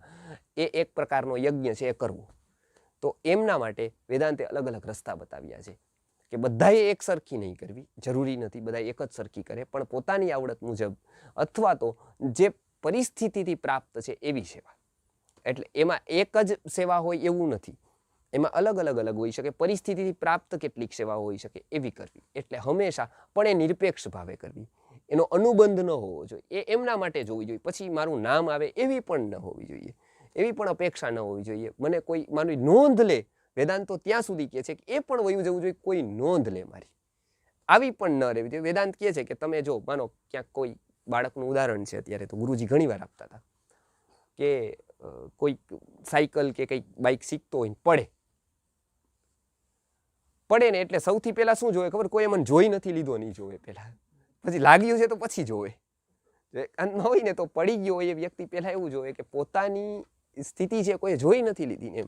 A: એ એક પ્રકારનો યજ્ઞ છે, એ કરવું. તો એમના માટે વેદાંતે અલગ અલગ રસ્તા બતાવ્યા છે કે બધાએ એક સરખી નહીં કરવી, જરૂરી નથી બધા એક જ સરખી કરે, પણ પોતાની આવડત મુજબ અથવા તો જે પરિસ્થિતિથી પ્રાપ્ત છે એવી સેવા. એટલે એમાં એક જ સેવા હોય એવું નથી, એમાં અલગ અલગ હોઈ શકે. પરિસ્થિતિથી પ્રાપ્ત કેટલીક સેવા હોઈ શકે એવી કરવી. એટલે હંમેશા પણ એ નિરપેક્ષ ભાવે કરવી, એનો અનુબંધ ન હોવો જોઈએ, એ એમના માટે જ હોવી જોઈએ. પછી મારું નામ આવે એવી પણ ન હોવી જોઈએ, એવી પણ અપેક્ષા ન હોવી જોઈએ. મને કોઈ મારી નોંધ લે, વેદાંતો ત્યાં સુધી કહે છે કે એ પણ વયું જવું જોઈએ, કોઈ નોંધ લે મારી, આવી પણ ન રહેવી જોઈએ. વેદાંત કહે છે કે તમે જો માનો ક્યાંક કોઈ બાળકનું ઉદાહરણ છે, અત્યારે તો ગુરુજી ઘણી વાર આપતા હતા કે કોઈ સાયકલ કે કંઈક બાઇક શીખતો હોય, પડે ને એટલે સૌથી પહેલા શું જોવે ખબર? કોઈ મને જોઈ નથી લીધો નહીં જોવે પહેલા, પછી લાગ્યું છે તો પછી જોવે. ન હોય ને તો પડી ગયો હોય એ વ્યક્તિ પહેલા એવું જોવે કે પોતાની સ્થિતિ છે કોઈ જોઈ નથી લીધી એમ.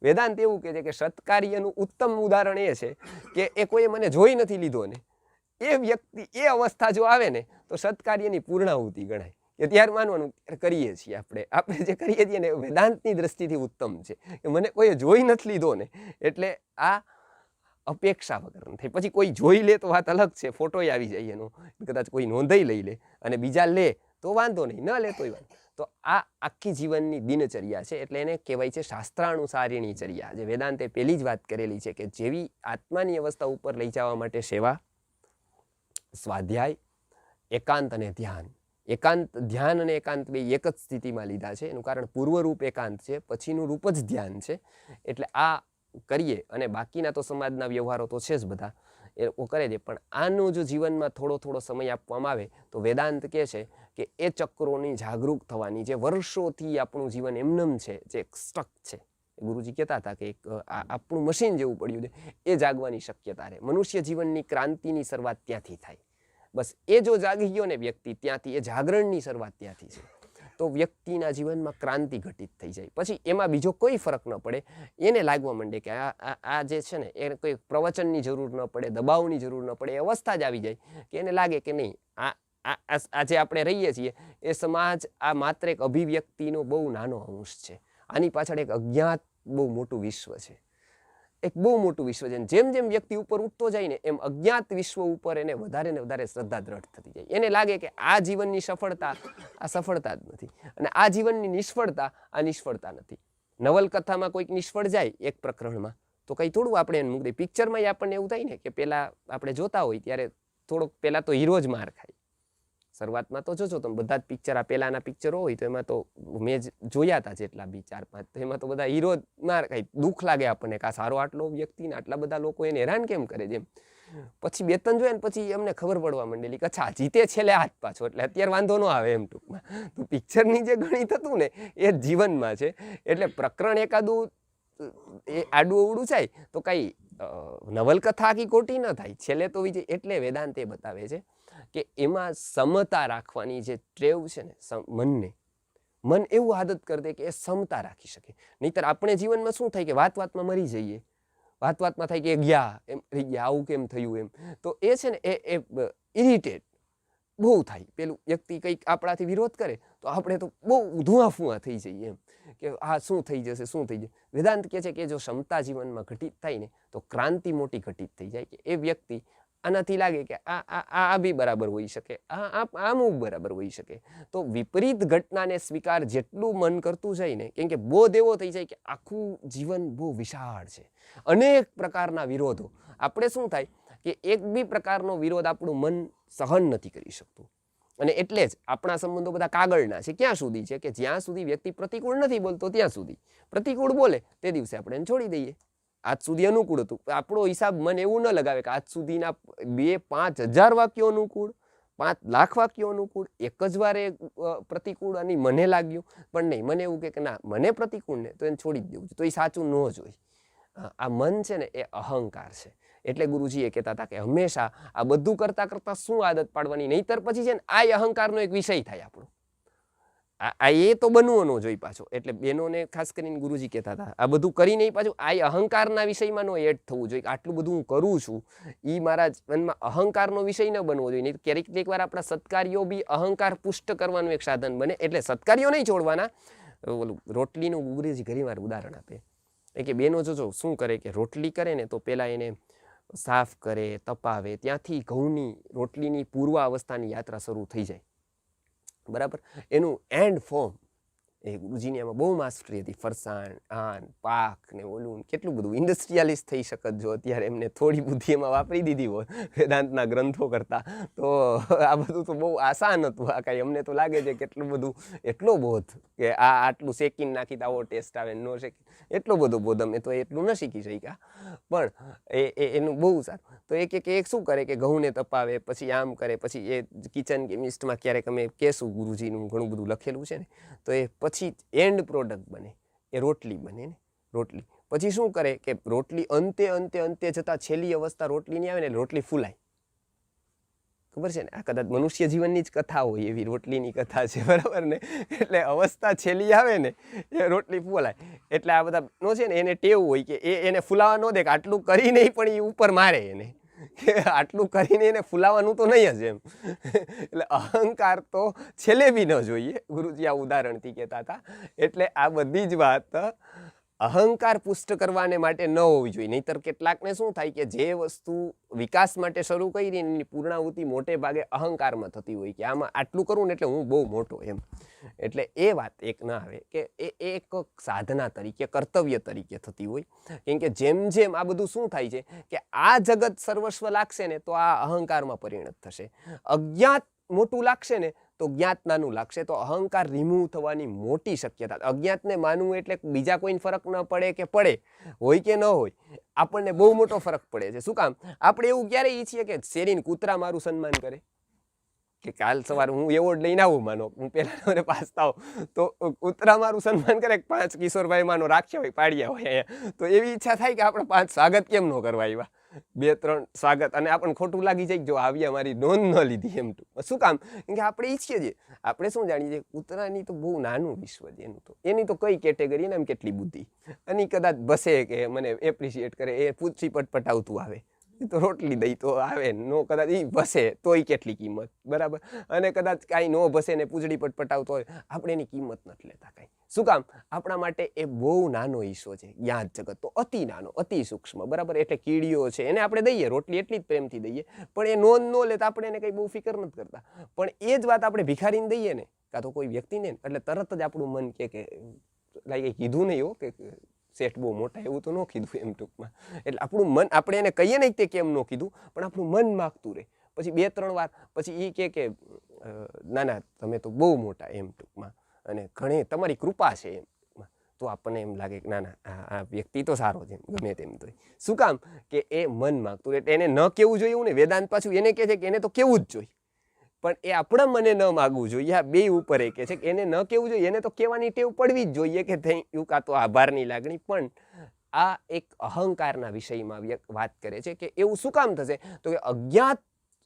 A: વેદાંત એવું કહે છે કે સત્કાર્યનું ઉત્તમ ઉદાહરણ એ છે કે એ કોઈ મને જોઈ નથી લીધો ને એ વ્યક્તિ, એ અવસ્થા જો આવે ને તો સત્કાર્યની પૂર્ણાહુતિ ગણાય. કે ત્યાર માનવાનું કરીએ છીએ આપણે જે કરીએ છીએ ને વેદાંતની દ્રષ્ટિથી ઉત્તમ છે કે મને કોઈ જોઈ નથી લીધો ને, એટલે આ અપેક્ષા વગર થાય. પછી કોઈ જોઈ લે તો વાત અલગ છે, ફોટો આવી જાય એનો, કદાચ કોઈ નોંધાઈ લઈ લે અને બીજા લે તો વાંધો નહીં, ન લે તોય વાંધો. તો આ આખી જીવનની દિનચર્યા છે, એટલે એને કહેવાય છે શાસ્ત્રાનુસારીની ચર્યા. જે વેદાંતે પહેલી જ વાત કરેલી છે કે જેવી આત્માની અવસ્થા ઉપર લઈ જવા માટે સેવા, સ્વાધ્યાય, એકાંત અને ધ્યાન. એકાંત, ધ્યાન અને એકાંત બે એક જ સ્થિતિમાં લીધા છે. એનું કારણ પૂર્વરૂપ એકાંત છે, પછીનું રૂપ જ ધ્યાન છે. એટલે આ કરીએ અને બાકીના તો સમાજના વ્યવહારો તો છે જ બધા એ કરે છે, પણ આનો જો જીવનમાં થોડો થોડો સમય આપવામાં આવે તો વેદાંત કહે છે કે એ ચક્રોની જાગૃત થવાની, જે વર્ષોથી આપણું જીવન એમનેમ છે, જે સ્ટક છે, ગુરુજી કહેતા હતા કે આપણું મશીન જેવું પડ્યું છે, એ જાગવાની શક્યતા રહે. મનુષ્ય જીવનની ક્રાંતિની શરૂઆત ત્યાંથી થાય. બસ એ જો જાગી ગયો ને વ્યક્તિ, ત્યાંથી એ જાગરણની શરૂઆત ત્યાંથી છે, તો વ્યક્તિના જીવનમાં ક્રાંતિ ઘટિત થઈ જાય. પછી એમાં બીજો કોઈ ફરક ન પડે. એને લાગવા માંડે કે આ જે છે ને એને કોઈ પ્રવચનની જરૂર ન પડે, દબાવની જરૂર ન પડે, એ અવસ્થા જ આવી જાય કે એને લાગે કે નહીં, આ જે આપણે રહીએ છીએ એ સમાજ આ માત્ર એક અભિવ્યક્તિનો બહુ નાનો અંશ છે. આની પાછળ એક અજ્ઞાત બહુ મોટું વિશ્વ છે, એક બહુ મોટું વિશ્વ છે. જેમ જેમ વ્યક્તિ ઉપર ઉઠતો જાય ને એમ અજ્ઞાત વિશ્વ ઉપર એને વધારે ને વધારે શ્રદ્ધા દ્રઢ થતી જાય. એને લાગે કે આ જીવનની સફળતા આ સફળતા જ નથી, અને આ જીવનની નિષ્ફળતા આ નિષ્ફળતા નથી. નવલકથામાં કોઈક નિષ્ફળ જાય એક પ્રકરણમાં તો કંઈ થોડું આપણે એને મૂકી દઈએ. પિક્ચરમાં આપણને એવું થાય ને કે પેલા આપણે જોતા હોય ત્યારે થોડોક પહેલા તો હીરો જ માર ખાય. શરૂઆતમાં તો જોજો તમે બધા જ પિક્ચર, આ પહેલાના પિક્ચરો હોય તો એમાં તો મેં જોયા હતા જેટલા બી 4-5, તો એમાં તો બધા હીરો જ માર ખાય. દુઃખ લાગે આપણને કે આ સારો આટલો વ્યક્તિ ને આટલા બધા લોકો એને હેરાન કેમ કરે છે એમ. પછી 2-3 જોઈએ ને પછી એમને ખબર પડવા માંડેલી કે અચ્છા જીતે છેલ્લે હાથ પાછો, એટલે અત્યારે વાંધો ન આવે એમ ટૂંકમાં. તો પિક્ચરની જે ગણિત હતું ને એ જીવનમાં છે. એટલે પ્રકરણ એકાદું એ આડું અવડું થાય તો કઈ નવલકથા આખી ખોટી ન થાય, છેલ્લે તો વિજય. એટલે વેદાંત એ બતાવે છે કે એમાં સમતા રાખવાની જે ટેવ છે ને મનને, મન એવું આદત કરી દે કે એ સમતા રાખી શકે. નહીતર આપણે જીવનમાં શું થાય કે વાત વાતમાં મરી જઈએ, વાત વાતમાં થાય કે ગયા એમ રહી ગયા, આવું કેમ થયું એમ. તો એ છે ને એ ઇરિટેટ બહુ થાય. પેલું વ્યક્તિ કંઈક આપણાથી વિરોધ કરે તો આપણે તો બહુ ધુઆફુઆ થઈ જઈએ એમ કે આ શું થઈ જશે, શું થઈ જશે. વેદાંત કહે છે કે જો ક્ષમતા જીવનમાં ઘટિત થાય ને તો ક્રાંતિ મોટી ઘટિત થઈ જાય. કે એ વ્યક્તિ આનાથી લાગે કે આ બી બરાબર હોઈ શકે, આમ બરાબર હોઈ શકે. તો વિપરીત ઘટનાને સ્વીકાર જેટલું મન કરતું જાય ને, કેમ કે બોધ એવો થઈ જાય કે આખું જીવન બહુ વિશાળ છે, અનેક પ્રકારના વિરોધો. આપણે શું થાય કે એક બી પ્રકારનો વિરોધ આપણું મન સહન નથી કરી શકતું. અને એટલે જ આપણા સંબંધો બધા કાગળના છે. ક્યાં સુધી છે કે જ્યાં સુધી વ્યક્તિ પ્રતિકૂળ નથી બોલતો ત્યાં સુધી. પ્રતિકૂળ બોલે તે દિવસે આપણે એને છોડી દઈએ. આજ સુધી અનુકૂળ હતું, આપણો હિસાબ મન એવું ન લગાવે કે આજ સુધીના 2-5,000 વાક્યો અનુકૂળ, 5 લાખ વાક્યો અનુકૂળ, એક જ વારે પ્રતિકૂળ અને મને લાગ્યું. પણ નહીં, મને એવું કે ના, મને પ્રતિકૂળ ને તો એને છોડી જ દેવું છે, તો એ સાચું ન જોઈ. આ મન છે ને એ અહંકાર છે. એટલે ગુરુજી એ કહેતા હતા કે હંમેશા આ બધું કરતા કરતા શું આદત પાડવાની, નહીતર પછી છે ને આ અહંકારનો એક વિષય થાય આપણો. એ તો બનવો ન જોઈએ પાછો. એટલે બહેનોને ખાસ કરીને ગુરુજી કહેતા હતા આ બધું કરી નહીં પાછું આ અહંકારના વિષયમાં નો એડ થવું જોઈએ. આટલું બધું હું કરું છું એ મારા મનમાં અહંકારનો વિષય ન બનવો જોઈએ. નહીં ક્યારેક વાર આપણા સત્કાર્યો બી અહંકાર પુષ્ટ કરવાનું એક સાધન બને. એટલે સત્કાર્યો નહીં છોડવાના. ઓલું રોટલીનું ગુરુજી ઘણી વાર ઉદાહરણ આપે કે બહેનો જોજો શું કરે કે રોટલી કરે ને તો પહેલાં એને સાફ કરે, તપાવે, ત્યાંથી ઘઉંની રોટલીની પૂર્વાવસ્થાની યાત્રા શરૂ થઈ જાય. બરાબર. એનું એન્ડ ફોર્મ એ ગુરુજીની એમાં બહુ માસ્ટરી હતી. ફરસાણ, આન, પાક ને ઓલું કેટલું બધું ઇન્ડસ્ટ્રીયાલિસ્ટ થઈ શકત જો અત્યારે એમને થોડી બુદ્ધિ એમાં વાપરી દીધી હોય વેદાંતના ગ્રંથો કરતા, તો આ બધું તો બહુ આસાન હતું. આ કાંઈ અમને તો લાગે છે કેટલું બધું, એટલો બોધ કે આ આટલું શેકીને નાખી તો આવો ટેસ્ટ આવે, નો શેકી, એટલો બધો બોધ અમે તો એટલું ન શીખી શક્યા. પણ એનું બહુ સારું. તો એક શું કરે કે ઘઉંને તપાવે, પછી આમ કરે, પછી એ કિચન કેમિસ્ટમાં ક્યારેક અમે કહેશું ગુરુજીનું ઘણું બધું લખેલું છે ને, તો એ પછી એન્ડ પ્રોડક્ટ બને, એ રોટલી બને ને. રોટલી પછી શું કરે કે રોટલી અંતે જતા છેલ્લી અવસ્થા રોટલીની આવે ને રોટલી ફૂલાય. ખબર છે ને, આ કદાચ મનુષ્ય જીવનની જ કથા હોય એવી રોટલીની કથા છે, બરાબર ને. એટલે અવસ્થા છેલ્લી આવે ને એ રોટલી ફૂલાય. એટલે આ બધા નો છે ને એને ટેવ હોય કે એને ફૂલાવા ન દે, કે આટલું કરી નહીં પણ એ ઉપર મારે એને કે આટલું કરીને એને ફૂલાવાનું તો નહીં જ એમ. એટલે અહંકાર તો છેલ્લે બી ન જોઈએ. ગુરુજી આ ઉદાહરણથી કહેતા હતા. એટલે આ બધી જ વાત અહંકાર પુષ્ટ કરવાને માટે ન હોવી જોઈએ. નહીતર કેટલાકને શું થાય કે જે વસ્તુ વિકાસ માટે શરૂ કરી એની પૂર્ણાહુતિ મોટે ભાગે અહંકારમાં થતી હોય કે આમાં આટલું કરું ને એટલે હું બહુ મોટો એમ. એટલે એ વાત એક ના આવે કે એ એક સાધના તરીકે કર્તવ્ય તરીકે થતી હોય. કેમ કે જેમ જેમ આ બધું શું થાય છે કે આ જગત સર્વસ્વ લાગશે ને તો આ અહંકારમાં પરિણત થશે. અજ્ઞાત મોટું લાગશે ને તો જ્ઞાત નાનું લાગશે. તો અહંકાર રિમૂવ થવાની મોટી શક્યતા. અજ્ઞાતને માનવું એટલે બીજા કોઈને ફરક ન પડે કે પડે હોય કે ન હોય, આપણને બહુ મોટો ફરક પડે છે. શું કામ? આપણે એવું ક્યારે ઈચ્છીએ કે શેરીને કૂતરા મારું સન્માન કરે, કે કાલ સવારે હું એવોર્ડ લઈને આવું, માનો હું પહેલા નંબરે પાસ થાવ તો કૂતરા મારું સન્માન કરે, 5 કિશોરભાઈ માનો રાખ્યા હોય, પાડ્યા હોય અહીંયા, તો એવી ઈચ્છા થાય કે આપણે 5 સ્વાગત કેમ ન કરવા આવ્યા, 2-3 સ્વાગત, અને આપણને ખોટું લાગી જાય જો આવ્યા મારી નોંધ ન લીધી એમ. શું કામ? કેમ કે આપણે ઈચ્છીએ છીએ, આપણે શું જાણીએ છીએ, કૂતરાની તો બહુ નાનું વિશ્વ છે એનું, તો એની તો કઈ કેટેગરી ને એમ કેટલી બુદ્ધિ, અને કદાચ બસે કે મને એપ્રિશિએટ કરે, એ પૂછી પટપટાવતું આવે તો રોટલી દઈ તો આવે, નો કદાચ એ ભસે તોય કેટલી કિંમત, બરાબર. અને કદાચ કાંઈ નો ભસે ને પૂંછડી પટપટાવતો હોય, આપણે એની કિંમત નથી લેતા કાંઈ. શું કામ? આપણા માટે એ બહુ નાનો હિસ્સો છે. જ્ઞાત જગત તો અતિ નાનો, અતિ સૂક્ષ્મ, બરાબર. એટલે કીડીઓ છે એને આપણે દઈએ રોટલી, એટલી જ પ્રેમથી દઈએ, પણ એ નોંધ ન લેતા આપણે એને કંઈ બહુ ફિકર નથી કરતા. પણ એ જ વાત આપણે ભિખારીને દઈએ ને, કાં તો કોઈ વ્યક્તિને, એટલે તરત જ આપણું મન કે લાઈક કીધું નહીં હો કે સેટ બહુ મોટા, એવું તો ન કીધું એમ ટૂંકમાં. એટલે આપણું મન, આપણે એને કહીએ નહીં તે કેમ ન કીધું, પણ આપણું મન માગતું રહે. પછી 2-3 વાર પછી એ કે ના ના તમે તો બહુ મોટા એમ ટૂંકમાં, અને ઘણી તમારી કૃપા છે એમ. તો આપણને એમ લાગે કે ના ના આ વ્યક્તિ તો સારો છે ગમે તેમ. તો શું કામ? કે એ મન માગતું રહે. એને ન કેવું જોઈએ એવું ને, વેદાંત પાછું એને કહે છે કે એને તો કેવું જ જોઈએ, પણ એ આપણા મને ન માગવું જોઈએ. આ બે ઉપર એ કહે છે કે એને ન કેવું જોઈએ, એને તો કહેવાની ટેવ પડવી જ જોઈએ કે થેન્ક યુ, કાં તો આભારની લાગણી. પણ આ એક અહંકારના વિષયમાં વાત કરે છે કે એવું શું કામ થશે, તો કે અજ્ઞાત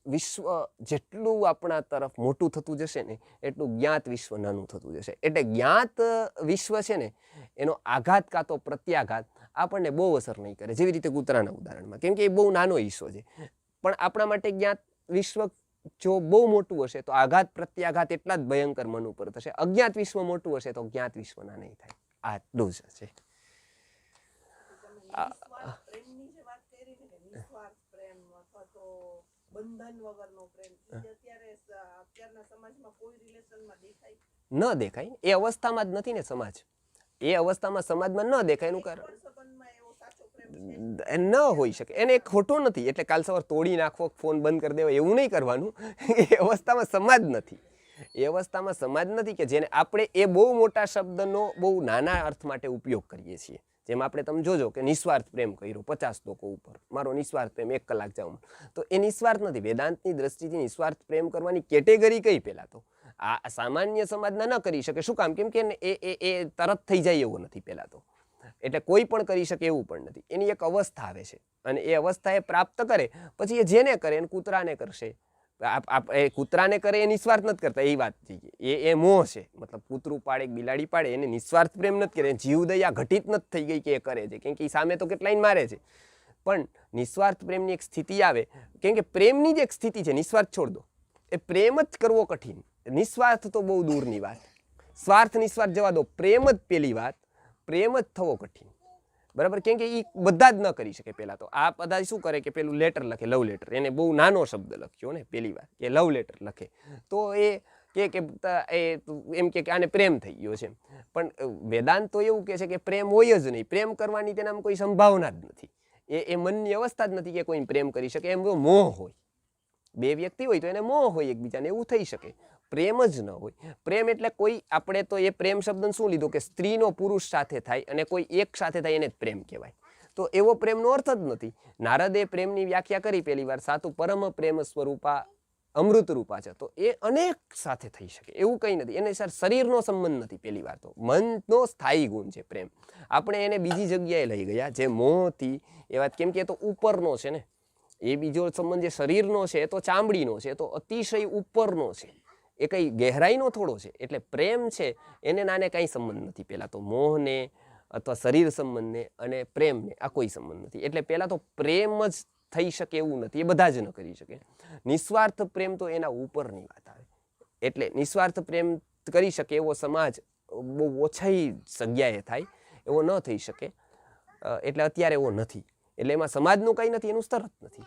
A: વિશ્વ જેટલું આપણા તરફ મોટું થતું જશે ને એટલું જ્ઞાત વિશ્વ નાનું થતું જશે. એટલે જ્ઞાત વિશ્વ છે ને એનો આઘાત કાં તો પ્રત્યાઘાત આપણને બહુ અસર નહીં કરે, જેવી રીતે કૂતરાના ઉદાહરણમાં, કેમ કે એ બહુ નાનો હિસ્સો છે. પણ આપણા માટે જ્ઞાત વિશ્વ જો બહુ મોટું હશે તો આઘાત પ્રત્યાઘાત એટલા જ ભયંકર મન ઉપર થશે. અજ્ઞાત વિશ્વ મોટું હશે તો જ્ઞાત વિશ્વના નહીં થાય. આટલું જ છે. ન દેખાય, એ અવસ્થામાં જ નથી ને સમાજ, એ અવસ્થામાં સમાજમાં ન દેખાય. એનું કારણ ન હોઈ શકે, એને ખોટો નથી એટલે કાલ સવાર તોડી નાખવો, ફોન બંધ કરી દેવો, એવું નહીં કરવાનું. એ અવસ્થામાં સમાજ નથી, એ અવસ્થામાં સમાજ નથી કે જેને આપણે એ બહુ મોટા શબ્દનો બહુ નાના અર્થ માટે ઉપયોગ કરીએ છીએ. જેમ આપણે તમે જોજો કે નિસ્વાર્થ પ્રેમ કર્યો 50 લોકો ઉપર, મારો નિસ્વાર્થ પ્રેમ 1 કલાક જાઉં, તો એ નિસ્વાર્થ નથી. વેદાંતની દ્રષ્ટિથી નિસ્વાર્થ પ્રેમ કરવાની કેટેગરી કઈ? પહેલા તો આ સામાન્ય સમાજના ન કરી શકે. શું કામ? કેમ કે એ તરત થઈ જાય એવું નથી પહેલા તો. એટલે કોઈ પણ કરી શકે એવું પણ નથી. એની એક અવસ્થા આવે છે, અને એ અવસ્થા એ પ્રાપ્ત કરે પછી એ જેને કરે એને કૂતરાને કરશે. એ કૂતરાને કરે એ નિસ્વાર્થ નથી કરતા, એ વાત થઈ ગઈ. એ મોહ છે, મતલબ કૂતરું પાડે બિલાડી પાડે એને નિસ્વાર્થ પ્રેમ નથી કરે, જીવદયા ઘટિત નથી થઈ ગઈ કે એ કરે છે, કેમ કે એ સામે તો કેટલાય મારે છે. પણ નિસ્વાર્થ પ્રેમની એક સ્થિતિ આવે, કેમ કે પ્રેમની જ એક સ્થિતિ છે, નિસ્વાર્થ છોડ દો, એ પ્રેમ જ કરવો કઠિન, નિસ્વાર્થ તો બહુ દૂરની વાત. સ્વાર્થ નિસ્વાર્થ જવા દો, પ્રેમ જ પેલી વાત, પ્રેમ જ થવો કઠિન, બરાબર. કેમ કે એ બધા જ ન કરી શકે. પહેલા તો આ બધા શું કરે કે પેલું લેટર લખે, લવ લેટર, એને બહુ નાનો શબ્દ લખ્યો ને પેલી વાર કે લવ લેટર લખે, તો એ એમ કે આને પ્રેમ થઈ ગયો છે. પણ વેદાંત તો એવું કહે છે કે પ્રેમ હોય જ નહીં, પ્રેમ કરવાની તેનામાં કોઈ સંભાવના જ નથી. એ મનની અવસ્થા જ નથી કે કોઈ પ્રેમ કરી શકે. એમ મોહ હોય, બે વ્યક્તિ હોય તો એને મોહ હોય એકબીજાને, એવું થઈ શકે. પ્રેમ જ ન હોય. પ્રેમ એટલે કોઈ, આપણે તો એ પ્રેમ શબ્દ શું લીધો કે સ્ત્રીનો પુરુષ સાથે થાય અને કોઈ એક સાથે થાય એને જ પ્રેમ કહેવાય. તો એવો પ્રેમનો અર્થ જ નથી. નારદે પ્રેમની વ્યાખ્યા કરી પહેલી વાર, સાતું પરમ પ્રેમ સ્વરૂપા અમૃત રૂપા છે. તો એ અનેક સાથે થઈ શકે એવું કંઈ નથી. એને શરીરનો સંબંધ નથી. પહેલી વાર તો મનનો સ્થાયી ગુણ છે પ્રેમ. આપણે એને બીજી જગ્યાએ લઈ ગયા જે મોહથી એ વાત, કેમ કે એ તો ઉપરનો છે ને. એ બીજો સંબંધ જે શરીરનો છે એ તો ચામડીનો છે, એ તો અતિશય ઉપરનો છે, એ કઈ ગહેરાઈનો થોડો છે. એટલે પ્રેમ છે એને નાને કાંઈ સંબંધ નથી. પહેલા તો મોહને અથવા શરીર સંબંધને અને પ્રેમને આ કોઈ સંબંધ નથી. એટલે પહેલા તો પ્રેમ જ થઈ શકે એવું નથી, એ બધા જ ન કરી શકે. નિસ્વાર્થ પ્રેમ તો એના ઉપરની વાત આવે. એટલે નિસ્વાર્થ પ્રેમ કરી શકે એવો સમાજ બહુ ઓછાઈ જગ્યાએ થાય. એવો ન થઈ શકે. એટલે અત્યારે એવો નથી. એટલે એમાં સમાજનું કંઈ નથી, એનું સ્તર જ નથી.